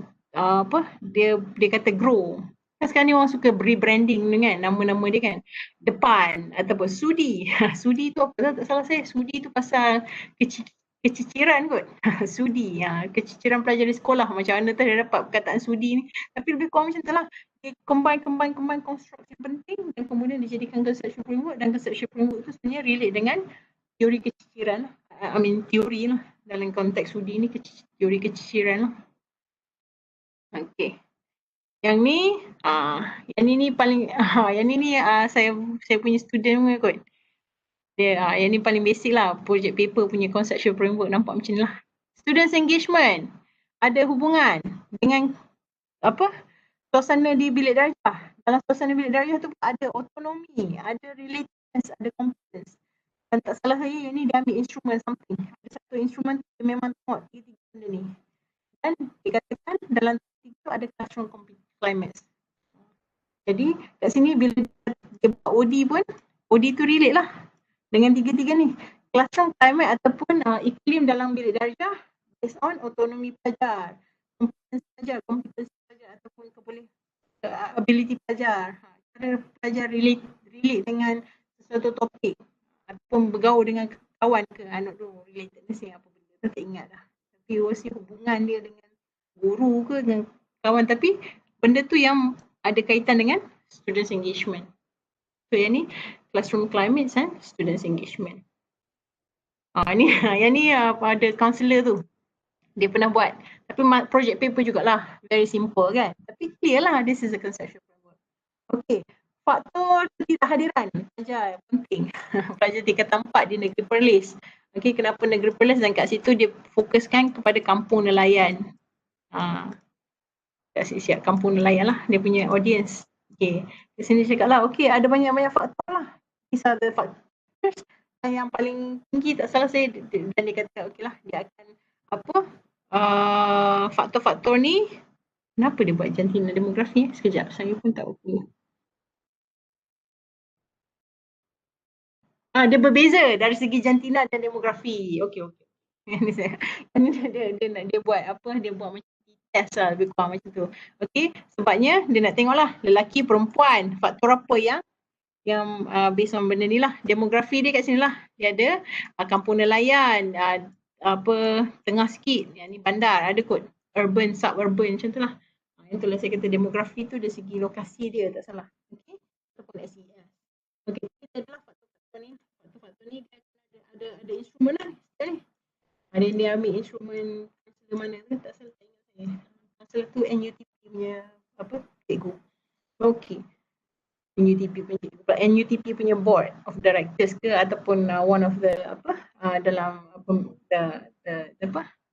S1: dia kata grow. Kan sekarang ni orang suka rebranding dengan nama-nama dia kan. Depan ataupun sudi. Sudi tu apa? Tak salah saya. Sudi tu pasal keciciran kot. Sudi. Keciciran pelajar di sekolah. Macam mana tu dia dapat perkataan sudi ni. Tapi lebih kurang macam tu lah. Dia combine konstruksi penting dan kemudian dijadikan conceptual framework, dan conceptual framework tu sebenarnya relate dengan teori keciciran lah. Teori lah. Dalam konteks sudi ni teori keciciran lah. Okay. Yang ni paling saya punya student kot. Yang ni paling basic lah, project paper punya conceptual framework nampak macam ni lah. Students engagement ada hubungan dengan suasana di bilik darjah. Dalam suasana bilik darjah tu ada autonomi, ada relatedness, ada competence. Dan tak salah saya yang ni dia ambil instrumen something. Ada satu instrumen dia memang tengok tiga benda ni. Dan dikatakan dalam itu ada classroom climates. Jadi kat sini bila dia buat OD pun, OD tu relate lah dengan tiga-tiga ni. Classroom climate ataupun iklim dalam bilik darjah based on autonomi pelajar, kompetensi pelajar ataupun ability pelajar. Cara pelajar relate dengan sesuatu topik ataupun bergaul dengan kawan ke, anak tu relatedness ni apa benda tu tak ingat dah. Tapi mesti hubungan dia dengan guru ke dengan kawan, tapi benda tu yang ada kaitan dengan students engagement. So yang ni classroom climate and students engagement. Yang ni ada counselor tu. Dia pernah buat. Tapi project paper jugalah. Very simple kan. Tapi clear lah, this is a conceptual framework. Okay. Faktor ketidakhadiran pelajar penting. Pelajar tingkat 4 di negeri Perlis. Okay, kenapa negeri Perlis? Dan kat situ dia fokuskan kepada kampung nelayan. Siap kampung nelayan lah dia punya audience. Okay, di sini cakap lah, okay, ada banyak-banyak faktor lah. These are the factors yang paling tinggi, tak salah saya, dan dia kata okay lah, dia akan faktor-faktor ni. Kenapa dia buat jantina demografi? Sekejap, saya pun tak okay. Dia berbeza dari segi jantina dan demografi. Okay. Dia buat dia buat macam test lah, lebih kurang macam tu. Okay, sebabnya dia nak tengok lah lelaki, perempuan, faktor apa yang based on benda ni lah. Demografi dia kat sini lah. Dia ada kampung nelayan, tengah sikit, yang ni bandar, ada kot urban, suburban macam tu lah. Yang tu lah saya kata demografi tu dari segi lokasi dia, tak salah. Okay, ataupun SES. Okay, kita adalah faktor-faktor ni. Faktor ni ada instrumen lah ni. Ada yang dia ambil instrumen mana tu, tak salah saya ingat saya. Masa tu NUTP punya cikgu. Okay. NUTP punya board of directors ke ataupun one of the dalam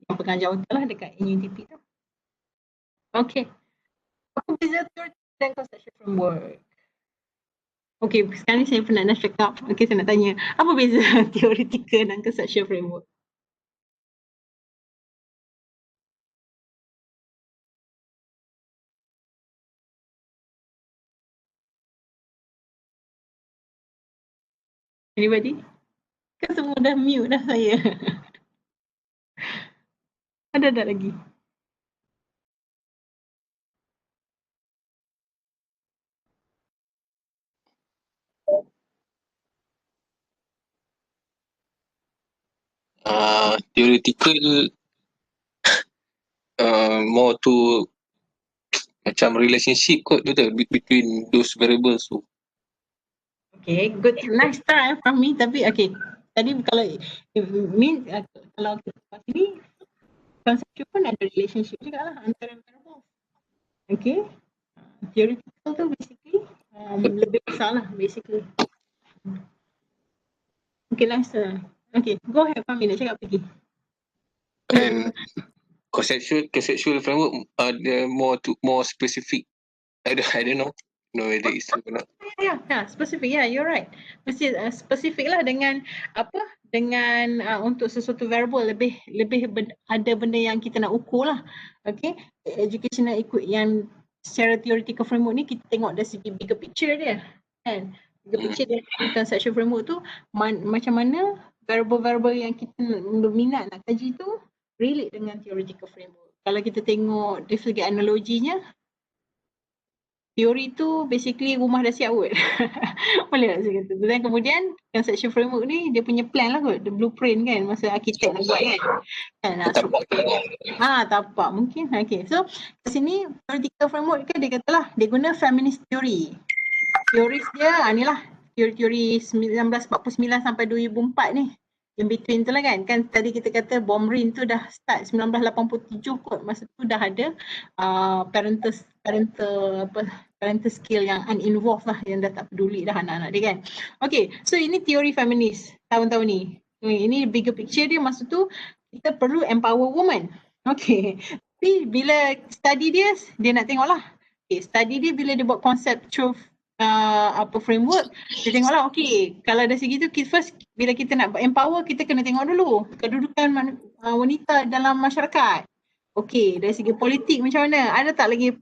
S1: yang pegang jawatan lah dekat NUTP tu. Okay. Apa beza teori dan conceptual framework? Okay, sekarang ni saya pernah nak cakap. Okay, saya nak tanya, apa beza theoretical dan conceptual framework? Anybody? Kan semua dah mute dah saya. Ada lagi?
S2: Theoretical more to macam relationship kot, betul, between those variables tu.
S1: Okay, good, nice try from me. Tapi okay, tadi kalau kalau kita sini konsep pun ada relationship juga lah antara variables. Okay, theoretical tu basically lebih besar lah basically. Okay, last. Okay, go ahead Fahmi nak cakap lagi.
S2: And conceptual framework the more specific. I don't know whether it's true or not.
S1: Yeah, specific. Yeah, you're right. Mesti spesifik lah dengan apa? Dengan untuk sesuatu variable lebih ada benda yang kita nak ukur lah. Okay, educational ikut yang secara theoretical framework ni kita tengok dari segi bigger picture dia. Kan? Bigger picture dia conceptual framework tu macam mana variable-variable yang kita berminat nak kaji tu relate dengan theoretical framework. Kalau kita tengok dari segi analoginya, teori tu basically rumah dah siap kot. Boleh tak saya kata. Dan kemudian conceptual framework ni dia punya plan lah kot. The blueprint kan masa arkitek nak buat kan. Tapak mungkin. Okay. So kat sini theoretical framework kan dia katalah dia guna feminist theory. Teoris dia ni lah teori 1949 sampai 2004 ni. In between tu lah kan. Kan tadi kita kata Bomrin tu dah start 1987 kot. Masa tu dah ada parental skill yang uninvolved lah. Yang dah tak peduli dah anak-anak dia kan. Okay. So ini teori feminis tahun-tahun ni. Ini bigger picture dia. Masa tu kita perlu empower women. Okay. Tapi bila study dia nak tengok lah. Okay. Study dia bila dia buat conceptual framework, dia tengoklah okay, kalau dari segi tu first bila kita nak empower kita kena tengok dulu kedudukan wanita dalam masyarakat. Okay, dari segi politik macam mana? Ada tak lagi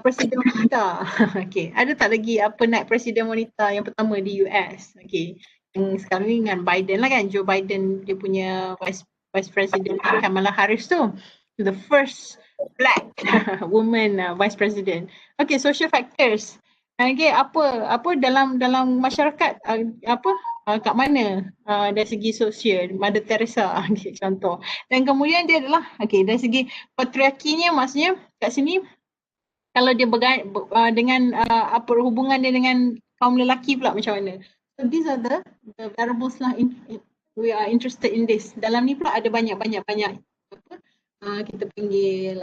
S1: presiden wanita? Okay, ada tak lagi naik presiden wanita yang pertama di US? Okay, yang sekarang ni dengan Biden lah kan, Joe Biden dia punya vice president Kamala Harris tu, the first black woman vice president. Okay, social factors. Okay, apa dalam masyarakat kat mana dari segi sosial, Mother Teresa okay, contoh. Dan kemudian dia adalah okay, dari segi patriarkinya maksudnya kat sini kalau dia dengan hubungan dia dengan kaum lelaki pula macam mana. So these are the variables lah we are interested in this. Dalam ni pula ada banyak kita panggil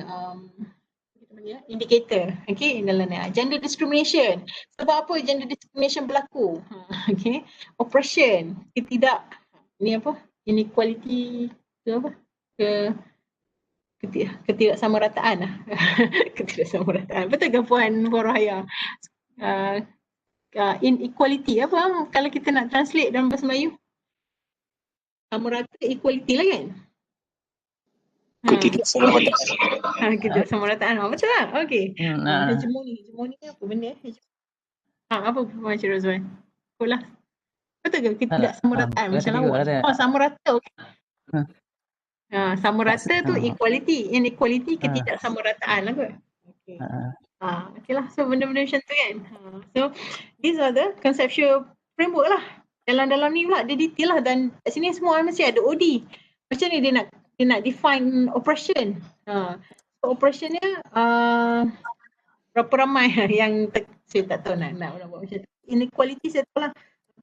S1: indicator. Okay, dalam ni gender discrimination. Sebab apa gender discrimination berlaku? Okay, oppression, inequality ketidaksamarataan lah. Ketidaksamarataan. Betul ke Puan Rohaya? Inequality kalau kita nak translate dalam bahasa Melayu? Sama rata equality lah kan? Ketidaksamarataan. Betul lah. Okay. Hegemoni ni apa benda? Apa Macam Rozwan? Sekolah. Betul ke ketidaksamarataan macam lawa? Sama rata. Okay. Sama rata tu equality. Inequality ketidaksamarataan lah kot. Okay. Okay lah. So benda-benda macam tu kan. So these are the conceptual framework lah. Dalam ni pula dia detail lah dan kat sini semua mesti ada OD. Macam ni dia nak define oppression. So oppressionnya berapa ramai yang saya tak tahu nak buat macam tu. Inequality saya tahu lah.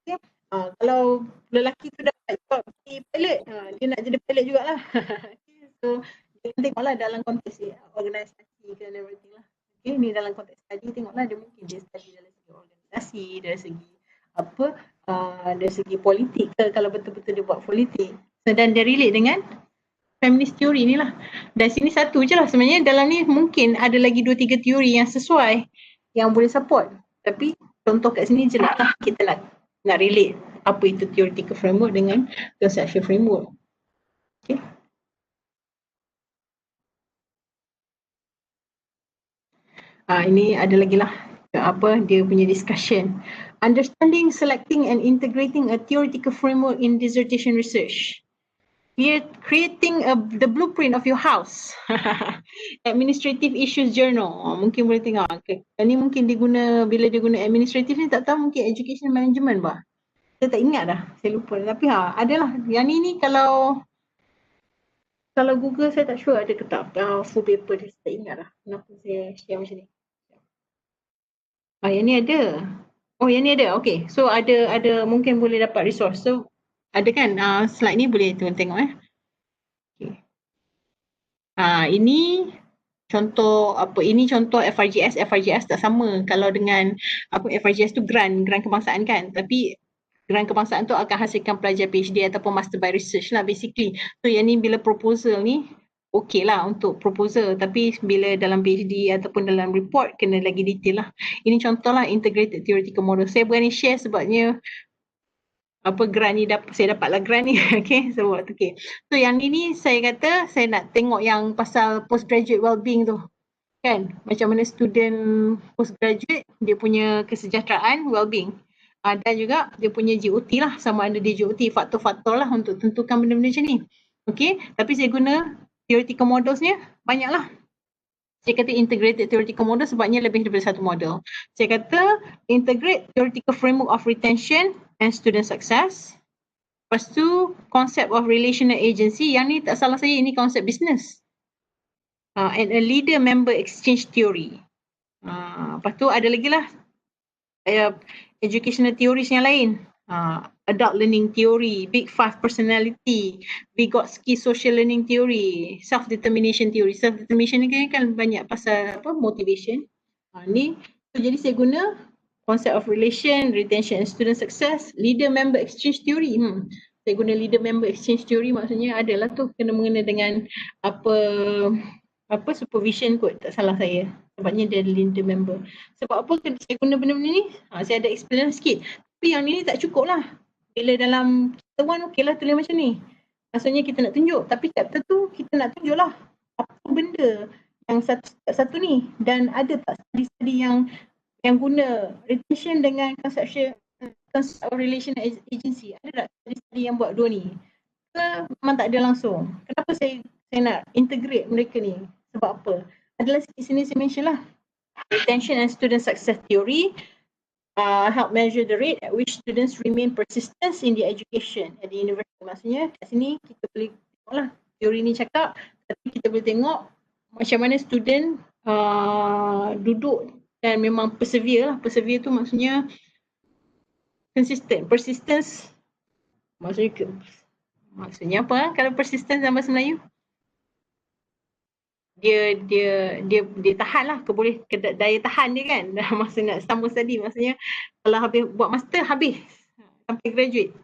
S1: Okay. Kalau lelaki tu dapat jadi pilot, dia nak jadi pilot jugalah. Okay. So kita tengoklah dalam konteks organisasi dan everything lah. Okay. Ni dalam konteks study tengoklah dia mungkin dia study dalam segi organisasi, dari segi dari segi politik kalau betul-betul dia buat politik. So, dan dia relate dengan feminist teori ni lah. Dan sini satu je lah sebenarnya. Dalam ni mungkin ada lagi 2-3 teori yang sesuai yang boleh support. Tapi contoh kat sini je lah kita nak relate apa itu theoretical framework dengan conceptual framework. Okay. Ini ada lagi lah dia punya discussion. Understanding, selecting and integrating a theoretical framework in dissertation research. Creating the blueprint of your house. Administrative issues journal. Mungkin boleh tengok. Okay. Ini mungkin bila dia guna administrative ni tak tahu mungkin education management bah. Saya tak ingat dah. Saya lupa. Tapi adalah. Yang ni kalau Google saya tak sure ada ke tak. Full paper dia saya tak ingat dah. Kenapa saya share macam ni. Yang ni ada. Yang ni ada. Okay. So ada mungkin boleh dapat resource. So ada kan slide ni boleh tuan tengok Okay. Ini contoh ini contoh FRGS tak sama kalau dengan FRGS tu grant kebangsaan kan. Tapi geran kebangsaan tu akan hasilkan pelajar PhD ataupun master by research lah basically. So yang ni bila proposal ni okey lah untuk proposal, tapi bila dalam PhD ataupun dalam report kena lagi detail lah. Ini contoh lah integrated theoretical model. Saya berani share sebabnya grant ni saya dapatlah grant ni. Okay, so okay. So yang ni saya kata saya nak tengok yang pasal postgraduate well-being tu. Kan, macam mana student postgraduate dia punya kesejahteraan well-being. Dan juga dia punya GOT lah, sama ada dia GOT, faktor-faktor lah untuk tentukan benda-benda macam ni. Okay, tapi saya guna theoretical modelsnya banyak lah. Saya kata integrated theoretical model sebabnya lebih daripada satu model. Saya kata integrate theoretical framework of retention and student success. Lepas tu concept of relational agency, yang ni tak salah saya, ini konsep business. And a leader member exchange theory. Lepas tu ada lagi lah educational theories yang lain. Adult learning theory, Big Five personality, Vygotsky social learning theory, self-determination theory. Self-determination ni kan banyak pasal motivation. Ni so, jadi saya guna concept of relation, retention and student success, leader member exchange theory. Saya guna leader member exchange theory, maksudnya adalah tu kena mengena dengan apa supervision kot, tak salah saya, sebabnya dia ada leader member. Sebab apa saya guna benda-benda ni? Saya ada experience sikit, tapi yang ni tak cukup lah. Bila dalam chapter 1 okey lah tulis macam ni, maksudnya kita nak tunjuk, tapi chapter tu kita nak tunjuk lah apa benda yang satu ni, dan ada tak study-study yang guna retention dengan concept of relational agency, ada tak study-study yang buat dua ni? Memang tak ada langsung. Kenapa saya nak integrate mereka ni? Sebab apa? Adalah sini saya mention lah. Retention and student success theory help measure the rate at which students remain persistent in the education at the university. Maksudnya kat sini kita boleh tengok lah teori ni cakap, tapi kita boleh tengok macam mana student duduk dan memang persevere lah. Persevere tu maksudnya consistent. Persistence maksudnya apa kalau persistence dalam bahasa Melayu? Dia tahan lah, daya tahan dia kan dalam masa nak sambung study. Maksudnya kalau habis buat master, habis sampai graduate.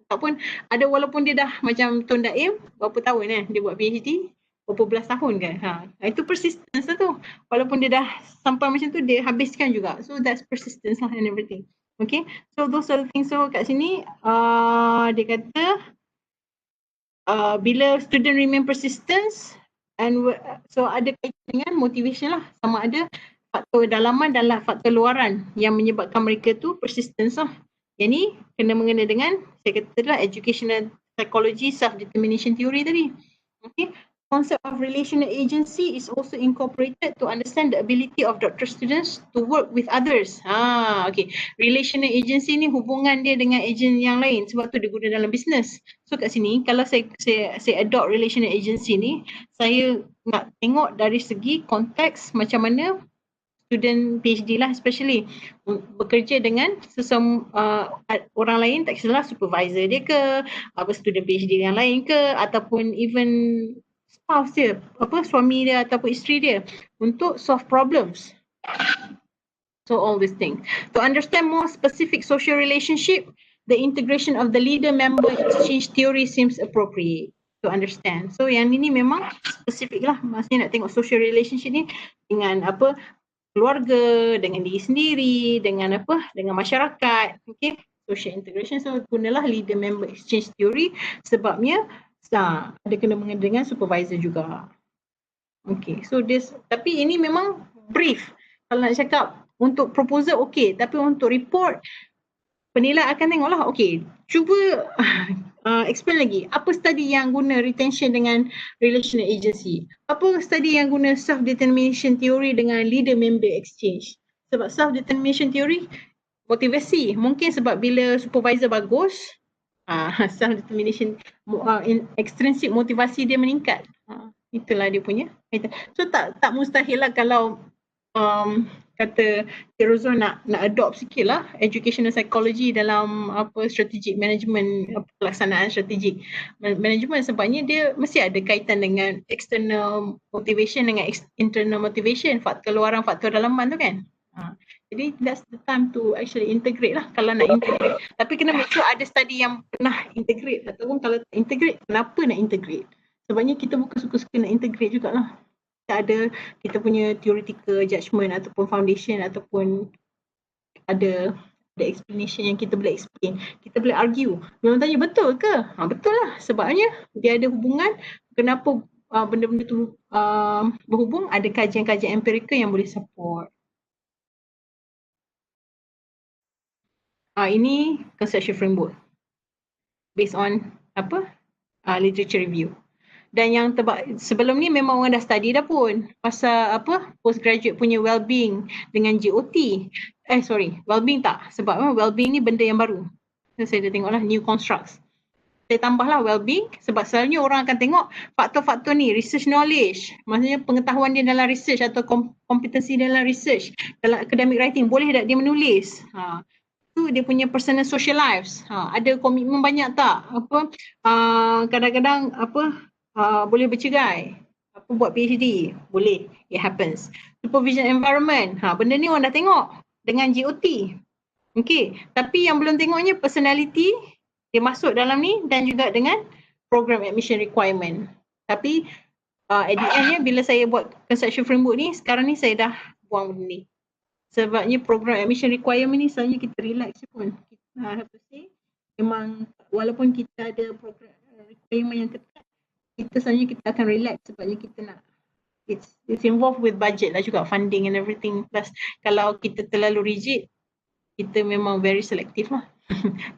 S1: Ataupun ada, walaupun dia dah macam Tun Daim berapa tahun dia buat PhD, berapa belas tahun kan. Itu persistence lah tu. Walaupun dia dah sampai macam tu, dia habiskan juga. So that's persistence lah and everything. Okay, so those are the things. So kat sini dia kata bila student remain persistence, and so ada kaitan dengan motivation lah, sama ada faktor dalaman dan faktor luaran yang menyebabkan mereka tu persistence lah. Yang ni kena mengena dengan saya kata lah educational psychology self-determination theory tadi. Okay. Concept of relational agency is also incorporated to understand the ability of doctoral students to work with others. Okay. Relational agency ni hubungan dia dengan agent yang lain, sebab tu dia guna dalam business. So kat sini kalau saya adopt relational agency ni, saya nak tengok dari segi konteks macam mana student PhD lah especially bekerja dengan orang lain, tak kisahlah supervisor dia ke, student PhD yang lain ke, ataupun even spouse dia, suami dia ataupun isteri dia, untuk solve problems. So all these things. To understand more specific social relationship, the integration of the leader-member exchange theory seems appropriate to understand. So yang ini memang spesifik lah, maksudnya nak tengok social relationship ni dengan keluarga, dengan diri sendiri, dengan dengan masyarakat. Okay, social integration. So gunalah leader-member exchange theory sebabnya ada kena mengena dengan supervisor juga. Okay, so tapi ini memang brief. Kalau nak cakap untuk proposal okey, tapi untuk report penilai akan tengoklah. Okey, cuba explain lagi. Apa study yang guna retention dengan relational agency? Apa study yang guna self-determination theory dengan leader-member exchange? Sebab self-determination theory motivasi. Mungkin sebab bila supervisor bagus, self-determination, extrinsic motivasi dia meningkat. Itulah dia punya. So tak mustahil lah kalau kata Rozon nak adopt sikit lah educational psychology dalam strategic management, pelaksanaan strategic management, sebabnya dia mesti ada kaitan dengan external motivation dengan internal motivation, faktor luaran, faktor dalaman tu kan. Jadi that's the time to actually integrate lah kalau nak integrate. Tapi kena make sure ada study yang pernah integrate, ataupun kalau tak integrate, kenapa nak integrate? Sebabnya kita bukan suka-suka nak integrate jugalah. Kita punya theoretical judgement ataupun foundation, ataupun ada explanation yang kita boleh explain. Kita boleh argue. Memang tanya betul ke? Betul lah. Sebabnya dia ada hubungan. Kenapa benda-benda tu berhubung? Ada kajian-kajian empirikal yang boleh support. Ini conceptual framework based on literature review. Dan yang sebelum ni memang orang dah study dah pun pasal postgraduate punya well-being dengan GOT. Well-being tak, sebab well-being ni benda yang baru. So, saya dah tengok lah new constructs. Saya tambahlah well-being sebab selalunya orang akan tengok faktor-faktor ni, research knowledge, maksudnya pengetahuan dia dalam research atau kompetensi dalam research, dalam academic writing, boleh tak dia menulis? Tu dia punya personal social lives. Ada komitmen banyak tak? Kadang-kadang boleh bercerai. Buat PhD. Boleh. It happens. Supervision environment. Benda ni orang dah tengok dengan GOT. Okay. Tapi yang belum tengoknya personality dia masuk dalam ni, dan juga dengan program admission requirement. Tapi at the end bila saya buat conceptual framework ni, sekarang ni saya dah buang benda ni. Sebabnya program admission requirement ni selalunya kita relax je pun. Have to say, memang walaupun kita ada program requirement yang ketat, kita selalunya kita akan relax sebabnya kita nak, it's involved with budget lah juga, funding and everything. Plus kalau kita terlalu rigid, kita memang very selective lah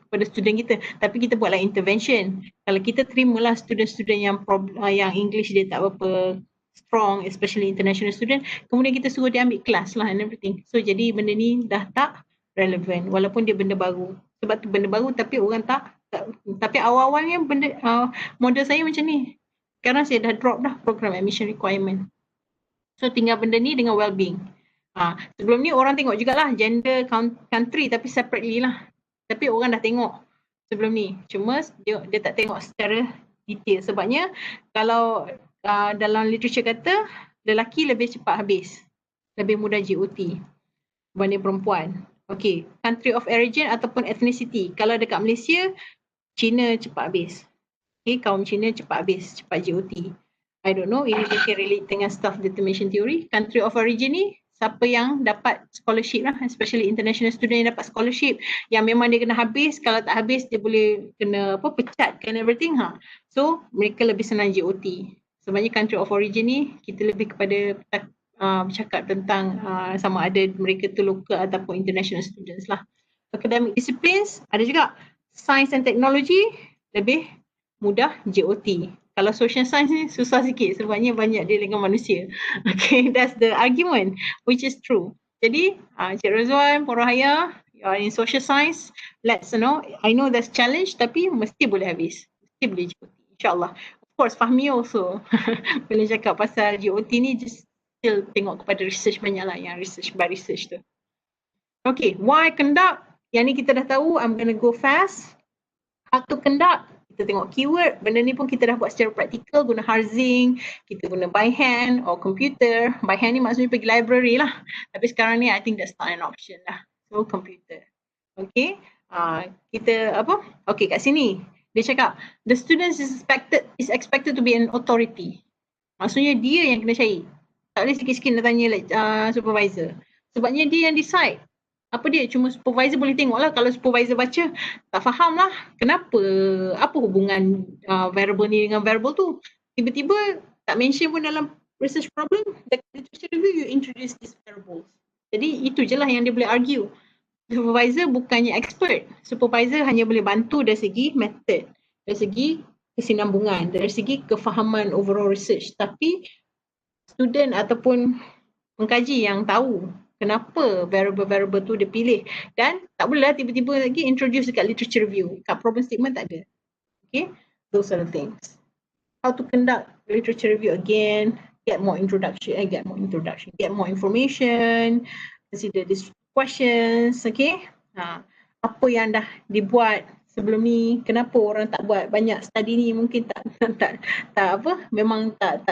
S1: kepada student kita. Tapi kita buatlah intervention. Kalau kita terimalah student-student yang English dia tak berapa strong, especially international student, kemudian kita suruh dia ambil kelas lah and everything. So jadi benda ni dah tak relevant walaupun dia benda baru. Sebab tu benda baru tapi orang tak tapi awal-awalnya benda model saya macam ni. Sekarang saya dah drop dah program admission requirement. So tinggal benda ni dengan well-being. Sebelum ni orang tengok jugalah gender, country tapi separately lah. Tapi orang dah tengok sebelum ni. Cuma dia tak tengok secara detail. Sebabnya kalau dalam literature kata lelaki lebih cepat habis, lebih mudah GOT berbanding perempuan. Okay, country of origin ataupun ethnicity. Kalau dekat Malaysia, Cina cepat habis. Okay, kaum Cina cepat habis, cepat GOT. I don't know, ini mungkin relate dengan self-determination theory. Country of origin ni, siapa yang dapat scholarship lah, especially international student yang dapat scholarship, yang memang dia kena habis, kalau tak habis dia boleh kena pecat and everything. So, mereka lebih senang GOT. Sebenarnya country of origin ni kita lebih kepada bercakap tentang sama ada mereka tu local ataupun international students lah. Academic disciplines ada juga. Science and technology lebih mudah GOT. Kalau social science ni susah sikit sebabnya banyak dia dengan manusia. Okay, that's the argument which is true. Jadi Cik Rozwan, Puan Rohaya, you are in social science, let's know. I know there's challenge tapi mesti boleh habis. Mesti boleh GOT, insyaAllah. Of course, Fahmi also. Bila cakap pasal GOT ni, just still tengok kepada research banyak lah, yang research by research tu. Okay, why conduct? Yang ni kita dah tahu, I'm gonna go fast. How to conduct? Kita tengok keyword, benda ni pun kita dah buat secara praktikal, guna Harzing, kita guna by hand or computer. By hand ni maksudnya pergi library lah. Tapi sekarang ni I think that's not an option lah. So, computer. Okay, kita okay, kat sini. Dia cakap, the student is expected to be an authority. Maksudnya dia yang kena cari. Tak boleh sikit-sikit nak tanya supervisor. Sebabnya dia yang decide. Apa dia? Cuma supervisor boleh tengok lah. Kalau supervisor baca, tak faham lah. Kenapa? Apa hubungan variable ni dengan variable tu? Tiba-tiba tak mention pun dalam research problem. The literature review, you introduce these variables. Jadi itu je lah yang dia boleh argue. Supervisor bukannya expert. Supervisor hanya boleh bantu dari segi method, dari segi kesinambungan, dari segi kefahaman overall research. Tapi student ataupun pengkaji yang tahu kenapa variable-variable tu dia pilih. Dan tak bolehlah tiba-tiba lagi introduce dekat literature review. Kat problem statement tak ada. Okay, those are the things. How to conduct literature review again, get more introduction, get more information, consider this questions, okay. Apa yang dah dibuat sebelum ni kenapa orang tak buat banyak study ni, mungkin tak apa, memang tak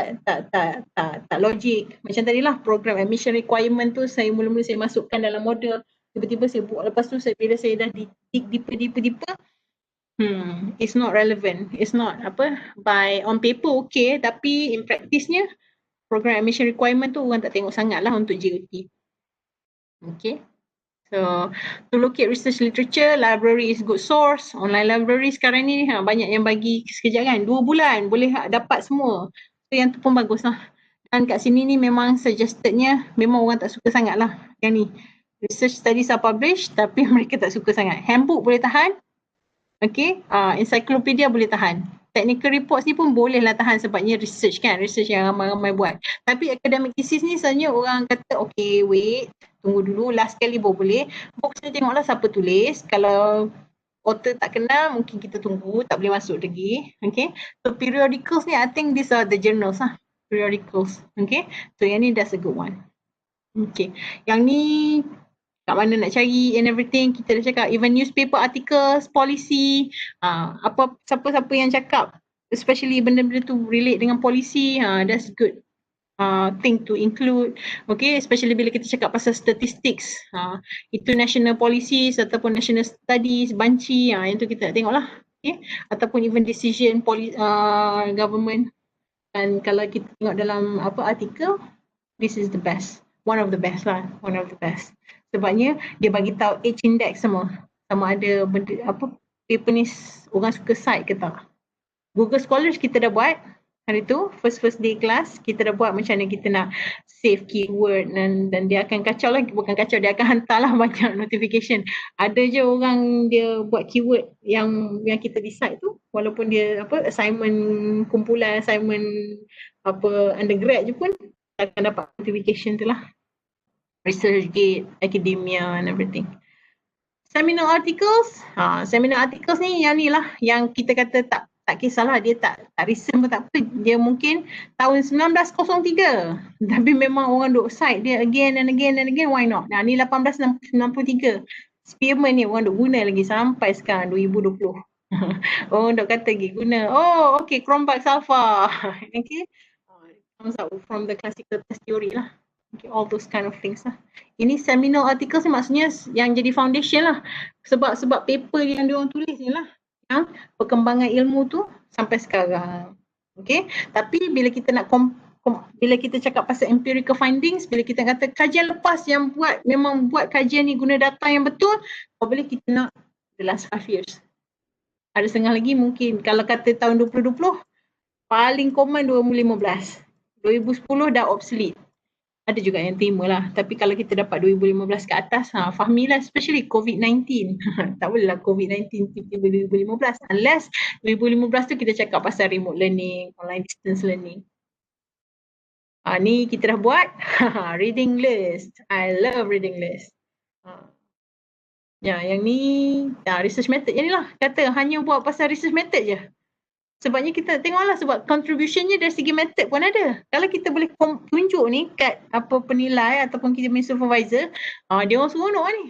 S1: logik. Macam tadilah program admission requirement tu saya mula-mula saya masukkan dalam model, tiba-tiba saya buat, lepas tu bila saya dah dig deeper, it's not relevant, it's not apa, by on paper okay, tapi in practice-nya program admission requirement tu orang tak tengok sangat lah untuk JOT. Okay. So, to locate research literature, library is good source. Online library sekarang ni banyak yang bagi sekejap kan, 2 bulan boleh dapat semua. So, yang tu pun bagus lah. Dan kat sini ni memang suggestednya, memang orang tak suka sangat lah yang ni. Research studies are published tapi mereka tak suka sangat. Handbook boleh tahan. Okay, encyclopedia boleh tahan. Technical reports ni pun boleh lah tahan sebabnya research kan, research yang ramai-ramai buat. Tapi academic thesis ni sebenarnya orang kata okay wait, tunggu dulu, last kali baru boleh. Books ni tengoklah siapa tulis, kalau author tak kenal mungkin kita tunggu, tak boleh masuk lagi. Okay, so periodicals ni I think these are the journals lah, periodicals. Okay, so yang ni that's a good one. Okay, yang ni kat mana nak cari and everything, kita dah cakap, even newspaper articles, policy, apa siapa-siapa yang cakap, especially benda-benda tu relate dengan policy, that's good thing to include. Okay, especially bila kita cakap pasal statistics, itu national policies ataupun national studies, banci, yang tu kita nak tengok lah. Okay, ataupun even decision government. Dan kalau kita tengok dalam apa artikel, this is the best, one of the best lah, one of the best. Sebabnya dia bagi tahu age index semua, sama ada benda apa paper ni orang suka cite ke tak. Google Scholars kita dah buat hari tu, first day class kita dah buat macam mana kita nak save keyword, dan dia akan kacau lah, bukan kacau, dia akan hantarlah banyak notification. Ada je orang dia buat keyword yang kita decide tu, walaupun dia apa assignment, kumpulan assignment apa undergrad je pun akan dapat notification tu lah. ResearchGate, academia and everything. Seminar articles, seminar articles ni yang ni lah, yang kita kata tak kisahlah dia tak recent pun tak apa, dia mungkin tahun 1903 tapi memang orang duk cite dia again and again and again, why not? Nah ni 1893, Spearman ni orang duk guna lagi sampai sekarang 2020. Orang duk kata lagi guna, oh okay, Cronbach's alpha. Okay, comes out from the classical test theory lah. Okay, all those kind of things lah. Ini seminal articles ni maksudnya yang jadi foundation lah. Sebab paper yang diorang tulis ni lah yang perkembangan ilmu tu sampai sekarang. Okay, tapi bila kita nak bila kita cakap pasal empirical findings, bila kita kata kajian lepas yang memang buat kajian ni guna data yang betul, boleh kita nak the last 5 years. Ada setengah lagi mungkin, kalau kata tahun 2020, paling common 2015. 2010 dah obsolete. Ada juga yang terima lah. Tapi kalau kita dapat 2015 ke atas, fahamilah, especially COVID-19. Tak bolehlah COVID-19 tiba-tiba 2015. Unless 2015 tu kita cakap pasal remote learning, online distance learning. Ni kita dah buat. Reading list. I love reading list. Ya, yang ni research method. Yang ni lah. Kata hanya buat pasal research method je. Sebabnya kita tengoklah, sebab contributionnya dari segi method pun ada. Kalau kita boleh tunjuk ni kat apa penilai ataupun kita punya supervisor, dia orang seronok ni.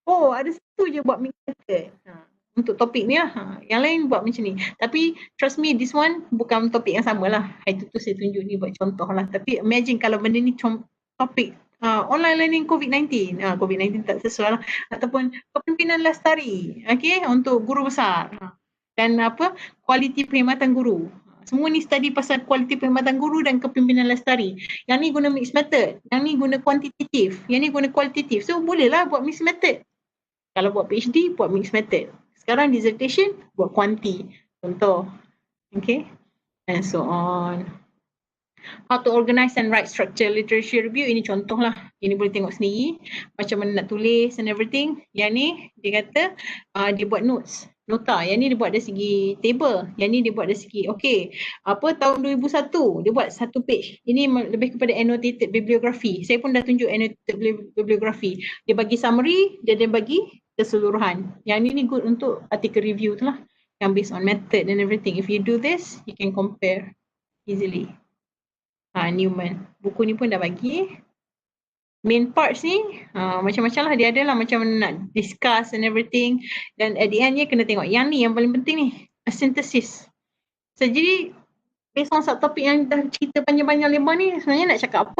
S1: Oh, ada satu je buat method. Untuk topik ni lah. Yang lain buat macam ni. Tapi trust me, this one bukan topik yang sama lah. Itu tu saya tunjuk ni buat contoh lah. Tapi imagine kalau benda ni topik online learning COVID-19. COVID-19 tak sesuai lah. Ataupun kepimpinan lestari. Okay, untuk guru besar. Dan apa, kualiti perkhidmatan guru. Semua ni study pasal kualiti perkhidmatan guru dan kepimpinan lestari. Yang ni guna mixed method, yang ni guna kuantitatif, yang ni guna kualitatif. So bolehlah buat mixed method. Kalau buat PhD, buat mixed method. Sekarang dissertation, buat kuanti. Contoh. Okay. And so on. How to organize and write structure literature review, ini contoh lah. Ini boleh tengok sendiri. Macam mana nak tulis and everything. Yang ni, dia kata, dia buat notes. Nota, yang ni dia buat dari segi table, yang ni dia buat dari segi, okay, apa tahun 2001, dia buat satu page. Ini lebih kepada annotated bibliography. Saya pun dah tunjuk annotated bibliography. Dia bagi summary, dia bagi keseluruhan. Yang ni good untuk article review tu lah, yang based on method and everything. If you do this, you can compare easily. Newman, buku ni pun dah bagi. main parts ni macam-macam lah dia ada lah, macam nak discuss and everything, dan at the end dia kena tengok yang ni yang paling penting ni, a synthesis. So jadi based on subtopik yang dah cerita panjang-panjang lebar ni, sebenarnya nak cakap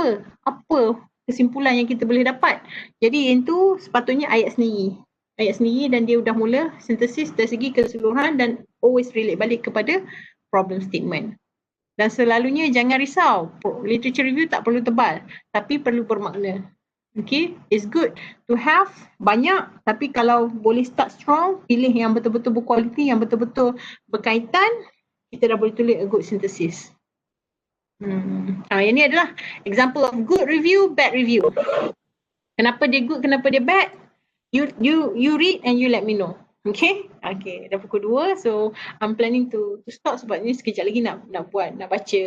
S1: apa kesimpulan yang kita boleh dapat. Jadi yang tu sepatutnya ayat sendiri dan dia dah mula synthesis dari segi keseluruhan dan always relate balik kepada problem statement. Dan selalunya jangan risau, literature review tak perlu tebal tapi perlu bermakna. Okay, it's good to have banyak, tapi kalau boleh start strong, pilih yang betul-betul berkualiti, yang betul-betul berkaitan, kita dah boleh tulis a good synthesis. Yang ni adalah example of good review, bad review. Kenapa dia good, kenapa dia bad? You read and you let me know. Okay, dah pukul 2, so I'm planning to stop sebab ni sekejap lagi nak baca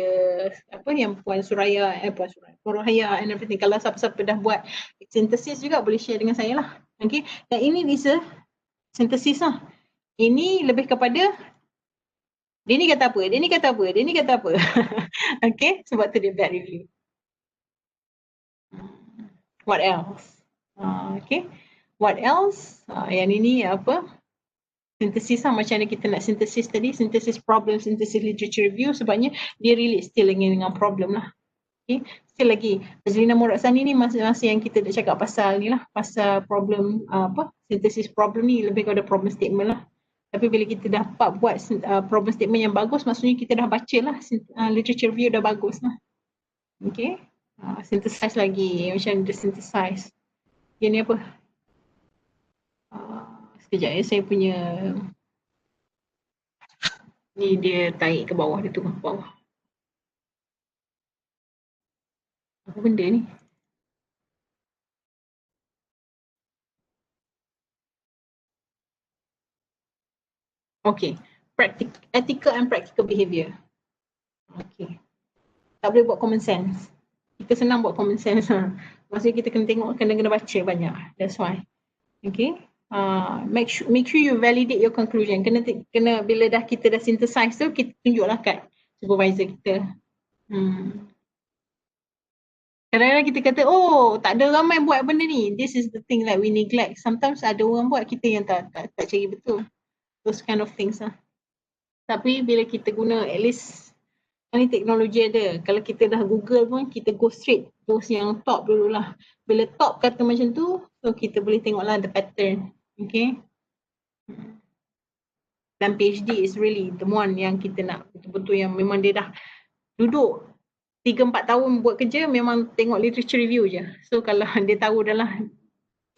S1: apa yang Puan Suraya and everything. Kalau siapa-siapa dah buat synthesis juga boleh share dengan saya lah. Okay, dan ini bisa synthesis lah. Ini lebih kepada dia ni kata apa. Okay, sebab tu dia bad review. What else? Okay, what else? Yang ini apa? Synthesis lah, macam mana kita nak synthesis tadi, synthesis problem, synthesis literature review, sebabnya dia relate still lagi dengan problem lah. Okay, still lagi Fazlina Muradsani ni masih yang kita dah cakap pasal ni lah, pasal problem synthesis problem ni lebih kepada problem statement lah. Tapi bila kita dapat buat problem statement yang bagus, maksudnya kita dah baca lah literature review dah bagus lah. Okay, synthesize lagi, macam dia synthesize. Yang ni apa? Sekejap ya, saya punya ni dia tarik ke bawah, dia tunggu ke bawah. Apa benda ni? Okay, ethical and practical behaviour. Okay, tak boleh buat common sense. Kita senang buat common sense. Maksudnya kita kena tengok, kena baca banyak. That's why. Okay. Make sure you validate your conclusion. Kena bila kita dah synthesize tu, kita tunjuklah kat supervisor kita. Kadang-kadang kita kata, tak ada ramai buat benda ni. This is the thing that we neglect. Sometimes ada orang buat, kita yang tak cari betul. Those kind of things lah. Tapi bila kita guna, at least ni teknologi ada. Kalau kita dah Google pun, kita go straight those yang top dulu lah. Bila top kata macam tu, so kita boleh tengoklah the pattern. Okay. Dan PhD is really the one yang kita nak betul-betul yang memang dia dah duduk 3-4 tahun buat kerja, memang tengok literature review je. So kalau dia tahu dah lah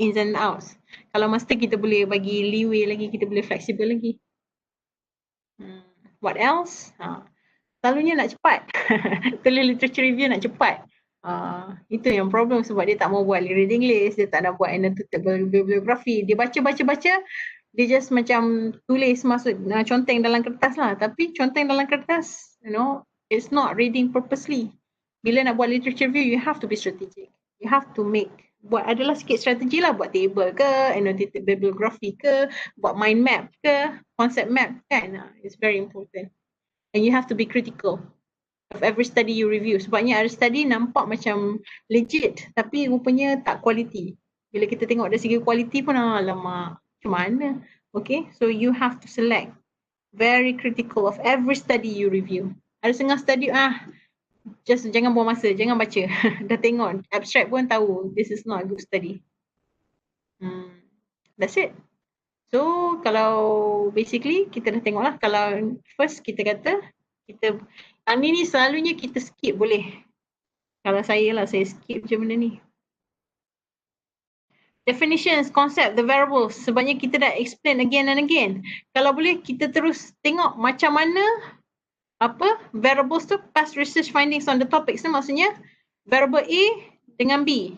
S1: ins and outs. Kalau master kita boleh bagi leeway lagi, kita boleh flexible lagi. What else? Selalunya nak cepat. Tulis literature review nak cepat. Itu yang problem, sebab dia tak mau buat reading list, dia tak nak buat annotated bibliografi. Dia baca, dia just macam tulis masuk conteng dalam kertas lah. Tapi conteng dalam kertas, it's not reading purposely. Bila nak buat literature review, you have to be strategic. You have to buat adalah sikit strategi lah, buat table ke, annotated bibliography ke, buat mind map ke, concept map kan. It's very important. And you have to be critical of every study you review. Sebabnya ada study nampak macam legit, tapi rupanya tak quality. Bila kita tengok dari segi quality pun, alamak, macam mana? Okay, so you have to select very critical of every study you review. Ada setengah study, just jangan buang masa, jangan baca. Dah tengok abstract pun tahu this is not a good study. That's it. So kalau basically kita dah tengok lah, kalau first kita kata ni selalunya kita skip boleh. Kalau saya skip je benda ni. Definitions, concept, the variables, sebabnya kita dah explain again and again. Kalau boleh kita terus tengok macam mana variables tu, past research findings on the topics tu, maksudnya variable A dengan B.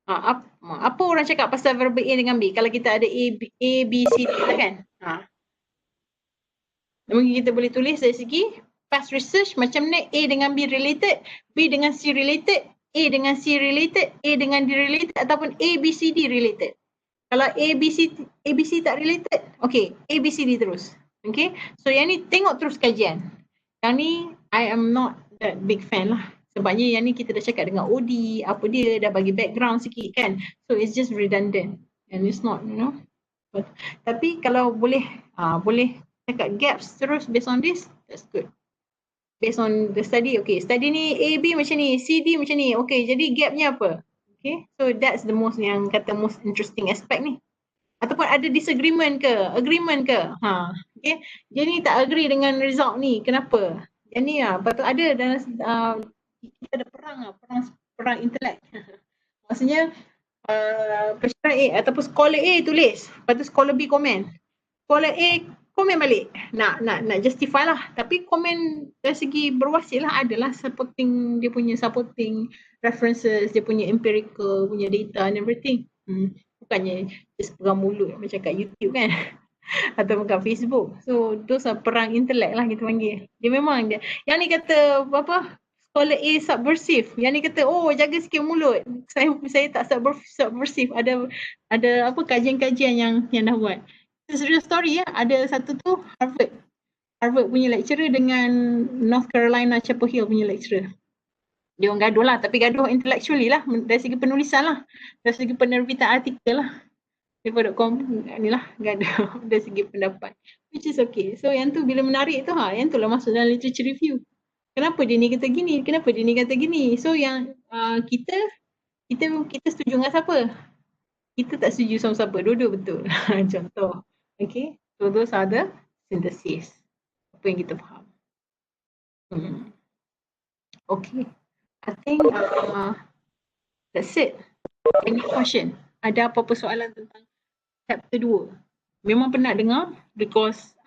S1: Apa orang cakap pasal variable A dengan B? Kalau kita ada A, B, C lah kan? Mungkin kita boleh tulis dari segi past research macam mana A dengan B related, B dengan C related, A dengan C related, A dengan D related, ataupun A, B, C, D related. Kalau A, B, C tak related, okay, A, B, C, D terus. Okay, so yang ni tengok terus kajian. Yang ni I am not that big fan lah. Sebabnya yang ni kita dah cakap dengan OD, apa dia, dah bagi background sikit kan. So it's just redundant and it's not, you know. Tapi kalau boleh cakap gaps terus based on this, that's good. Based on the study, okay, study ni A, B macam ni, C, D macam ni, okay, jadi gapnya apa? Okay, so that's the most yang kata most interesting aspect ni. Ataupun ada disagreement ke, agreement ke, okay, dia ni tak agree dengan result ni, kenapa? Yang ni patut ada dalam kita ada perang intelek. Maksudnya pesara A ataupun scholar A tulis, lepas tu scholar B komen. Scholar A komen balik, nak justify lah, tapi komen dari segi berwasil lah, adalah supporting, dia punya supporting references, dia punya empirical punya data and everything. Bukannya just pegang mulut macam kat YouTube kan atau kat Facebook. So those are perang intelek lah kita panggil. Dia memang dia, yang ni kata apa, scholar A subversive, yang ni kata oh jaga sikit mulut, saya tak subversive. Ada apa kajian-kajian yang dah buat. It's a real story ya. Ada satu tu Harvard punya lecturer dengan North Carolina Chapel Hill punya lecturer. Dia orang gaduh lah, tapi gaduh intellectually lah, dari segi penulisan lah, dari segi penerbitan artikel lah. Paper.com ni lah gaduh dari segi pendapat, which is okay. So yang tu bila menarik tu yang tu lah masuk dalam literature review. Kenapa dia ni kata gini, kenapa dia ni kata gini. So yang kita setuju dengan siapa? Kita tak setuju sama siapa, dua-dua betul. Contoh. Okay, so those are the synthesis. Apa yang kita faham. Okay, I think that's it. Any question? Ada apa-apa soalan tentang chapter 2? Memang pernah dengar because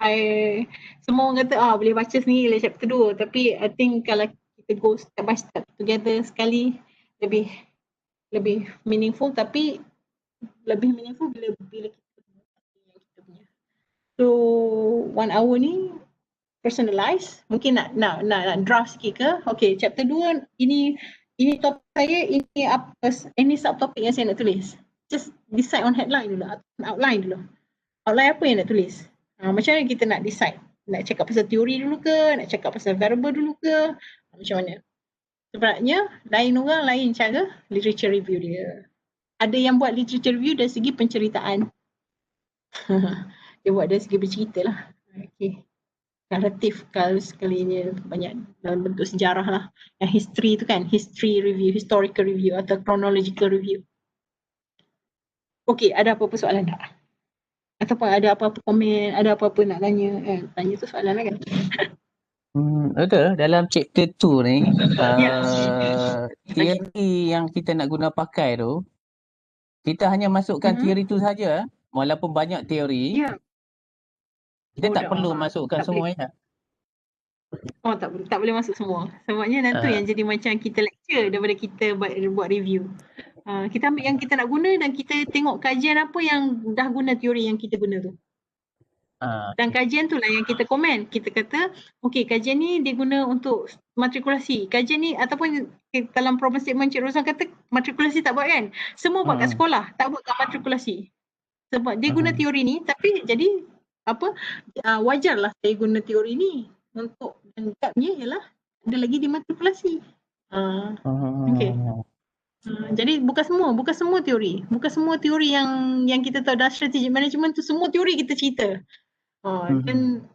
S1: semua orang kata boleh baca sendiri lah chapter 2, tapi I think kalau kita go step by step together sekali lebih meaningful, tapi lebih meaningful bila kita punya. So 1 hour ni personalize, mungkin nak draft sikit ke? Okay, chapter 2 ini topik saya, ini subtopik yang saya nak tulis. Just decide on headline dulu, outline dulu. Outline apa yang nak tulis? Macam mana kita nak decide? Nak cakap pasal teori dulu ke? Nak cakap pasal variable dulu ke? Macam mana? Sebenarnya lain orang lain cara literature review dia. Ada yang buat literature review dari segi penceritaan. Dia buat dari segi bercerita lah. Okay. Naratif kalau sekalinya banyak dalam bentuk sejarah lah. Yang history tu kan, history review, historical review atau chronological review. Okay, ada apa-apa soalan tak? Ataupun ada apa-apa komen, ada apa-apa nak tanya? Tanya tu soalan lah kan?
S3: Ada dalam chapter 2 ni, teori yang kita nak guna pakai tu, kita hanya masukkan teori tu saja, walaupun banyak teori. Kita tak perlu masukkan semua ya.
S1: Tak boleh masuk semua. Sebabnya nanti yang jadi macam kita lecture daripada kita buat review. Kita ambil yang kita nak guna dan kita tengok kajian apa yang dah guna teori yang kita guna tu. Dan kajian tu lah yang kita komen. Kita kata, okay, kajian ni dia guna untuk matrikulasi. Kajian ni ataupun dalam problem statement Cik Rozan kata matrikulasi tak buat kan. Semua buat kat sekolah, tak buat kat matrikulasi. Sebab dia guna teori ni, tapi jadi wajarlah saya guna teori ni untuk gapnya ialah ada lagi di matrikulasi. Okay. Jadi bukan semua teori. Bukan semua teori yang kita tahu dalam strategic management tu semua teori kita cerita. Dan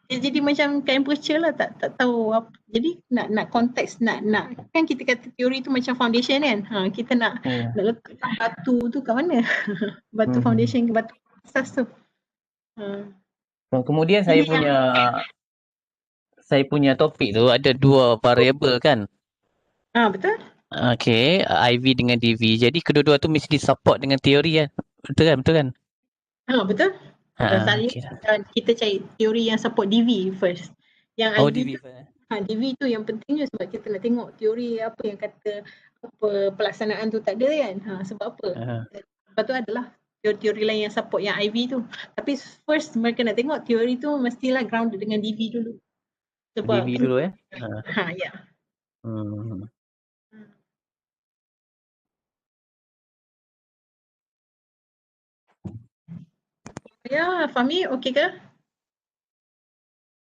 S1: dia jadi macam temperature lah, tak tahu apa. Jadi nak konteks, nak kan kita kata teori tu macam foundation kan. Kita nak letakkan batu tu kat mana? Batu foundation ke batu asas tu.
S3: Kemudian saya punya topik tu ada 2 variable kan?
S1: Betul.
S3: Okay, IV dengan DV. Jadi kedua-dua tu mesti support dengan teori kan? Betul kan?
S1: Betul. Kita cari teori yang support DV first. Yang IV
S3: DV
S1: tu, DV tu yang pentingnya sebab kita nak tengok teori apa yang kata apa pelaksanaan tu tak ada kan. Sebab apa? Lepas tu adalah teori lain yang support yang IV tu. Tapi first mereka nak tengok teori tu mestilah grounded dengan DV dulu. Sebab
S3: DV dulu ya?
S1: Ya. Ya, Fahmi okey ke?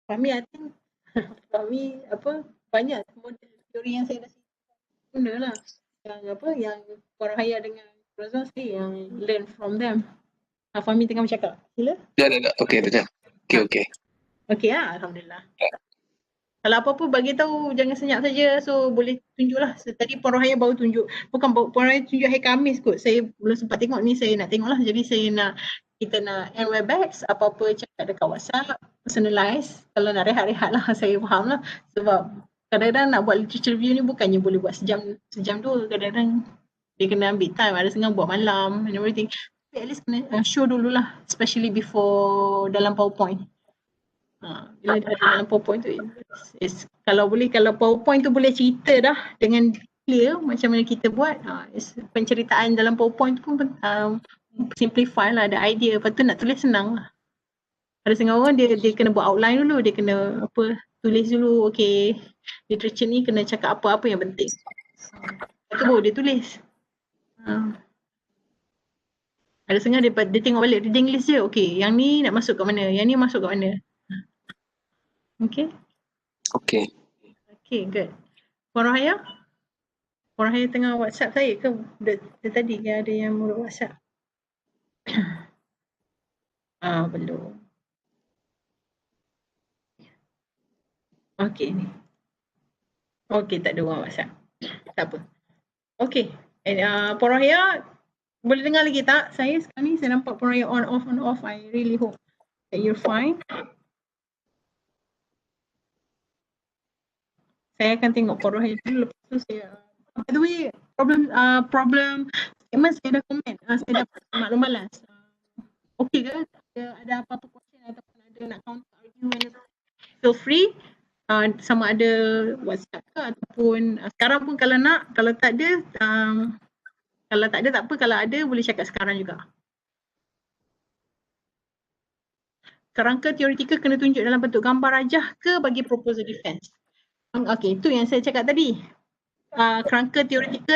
S1: Fahmi I think Fahmi banyak model teori yang saya dah Benda lah. Yang Farahaya dengan Razwan saya yang learn from them. Fahmi tengah bercakap. Sila.
S2: Dah. Okay, dah. Okay.
S1: Okey lah, Alhamdulillah. Kalau apa-apa bagi tahu jangan senyap saja. So boleh tunjuklah. So, tadi Puan Rohaya baru tunjuk. Bukan Puan Rohaya tunjuk hari Khamis kot. Saya belum sempat tengok ni, saya nak tengok lah. Jadi saya nak, kita nak end Webex, apa-apa cakap dekat WhatsApp, personalize. Kalau nak rehat-rehat lah, saya faham lah. Sebab kadang-kadang nak buat literature review ni bukannya boleh buat sejam dua. Kadang-kadang dia kena ambil time. Ada setengah buat malam and everything. Tapi at least kena show dululah. Especially before dalam PowerPoint. Bila dah ada dalam PowerPoint tu kalau PowerPoint tu boleh cerita dah dengan clear macam mana kita buat, penceritaan dalam PowerPoint tu pun simplify lah, ada idea. Lepas tu nak tulis senang lah. Ada setengah orang dia kena buat outline dulu, dia kena tulis dulu, okay literature ni kena cakap apa-apa yang penting. Lepas tu baru dia tulis. Ada setengah dia tengok balik reading list je, okay yang ni nak masuk kat mana, yang ni masuk kat mana. Okay, good. Puan Rohaya? Puan Rohaya tengah WhatsApp saya ke? Dia tadi ke ada yang mulut WhatsApp? Belum. Okay ni. Okay, tak ada orang WhatsApp. Tak apa. Okay. Puan Rohaya, boleh dengar lagi tak? Saya sekarang ni saya nampak Puan Rohaya on off. I really hope that you're fine. Saya akan tengok Puan Rohaya dulu, lepas tu saya by the way, problem statement saya dah komen, saya dapat maklum balas. Okay ke? Ada apa-apa question ataupun ada nak counter argument, feel free. Sama ada WhatsApp ke ataupun sekarang pun kalau nak, kalau tak ada tak apa, kalau ada boleh cakap sekarang juga. Kerangka teoretikal kena tunjuk dalam bentuk gambar rajah ke bagi proposal defense? Okay, itu yang saya cakap tadi. Kerangka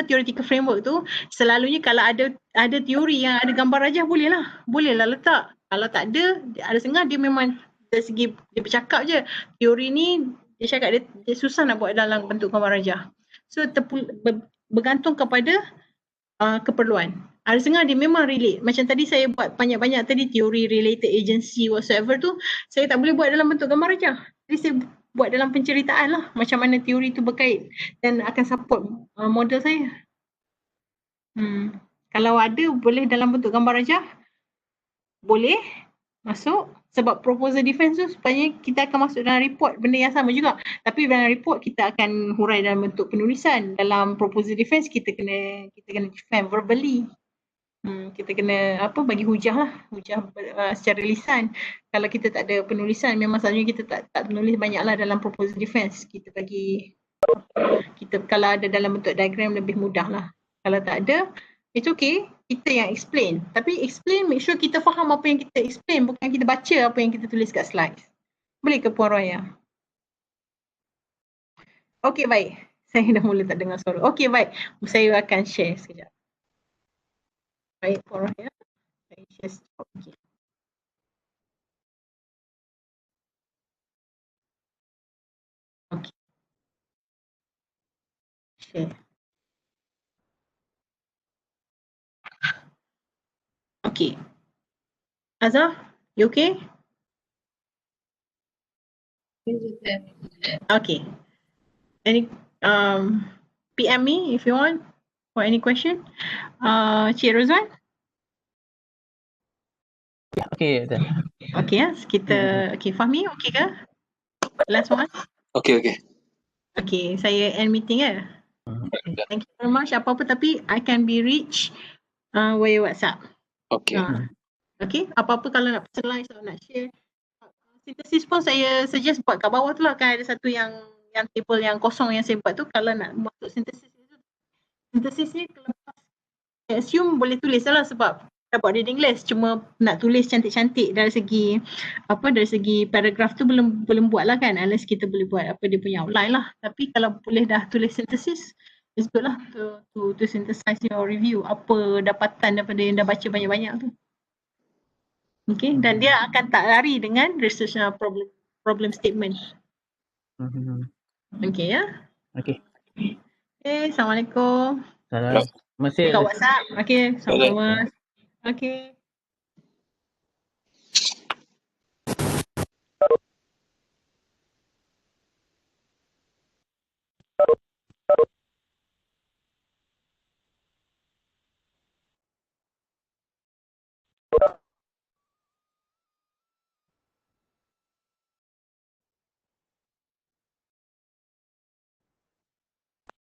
S1: theoretical framework tu selalunya kalau ada teori yang ada gambar rajah bolehlah letak. Kalau tak ada setengah dia memang dari segi dia bercakap je. Teori ni dia cakap dia susah nak buat dalam bentuk gambar rajah. So bergantung kepada keperluan. Ada setengah dia memang relate. Macam tadi saya buat banyak-banyak tadi teori related agency whatsoever tu, saya tak boleh buat dalam bentuk gambar rajah. Jadi saya buat dalam penceritaan lah macam mana teori tu berkait dan akan support model saya. Kalau ada boleh dalam bentuk gambar rajah, boleh masuk. Sebab proposal defense tu sebenarnya kita akan masuk dalam report benda yang sama juga. Tapi dalam report kita akan hurai dalam bentuk penulisan. Dalam proposal defense kita kena defend verbally. Kita kena bagi hujah secara lisan. Kalau kita tak ada penulisan, memang selalunya kita tak menulis banyaklah dalam proposal defense. Kita kalau ada dalam bentuk diagram lebih mudah lah. Kalau tak ada, it's okay, kita yang explain. Tapi explain, make sure kita faham apa yang kita explain, bukan kita baca apa yang kita tulis kat slide. Boleh ke Puan Rohaya? Okay, baik. Saya dah mula tak dengar suara. Okay, baik. Saya akan share sekejap. Baik, Puan Rohaya. Saya share sekejap. Okay. Okay. Share. Okay. Azhar, you okay? Okay. Any PM me if you want for any question. Cik Rozwan?
S3: Okay.
S1: Okay, okay, Fahmi, okay ke? Last one.
S2: Okay.
S1: Okay, saya end meeting ya. Okay. Thank you very much. Apa-apa tapi I can be reached via WhatsApp.
S2: Okay.
S1: Okay, apa-apa kalau nak personalize atau nak share. Sintesis pun saya suggest buat kat bawah tu lah, kan ada satu yang table yang kosong yang saya buat tu. Kalau nak masuk sintesis ni kalau saya assume boleh tulis lah sebab dah buat reading list, cuma nak tulis cantik-cantik dari segi paragraf tu belum buat lah kan, unless kita boleh buat dia punya outline lah. Tapi kalau boleh dah tulis sintesis, it's good lah to synthesize your review, apa dapatan daripada yang dah baca banyak-banyak tu. Okay, dan dia akan tak lari dengan research problem statement. Okay ya.
S3: Okay.
S1: Okay, Assalamualaikum.
S3: Salam. Masih
S1: Dekat WhatsApp. Okay, sama-sama. Okay.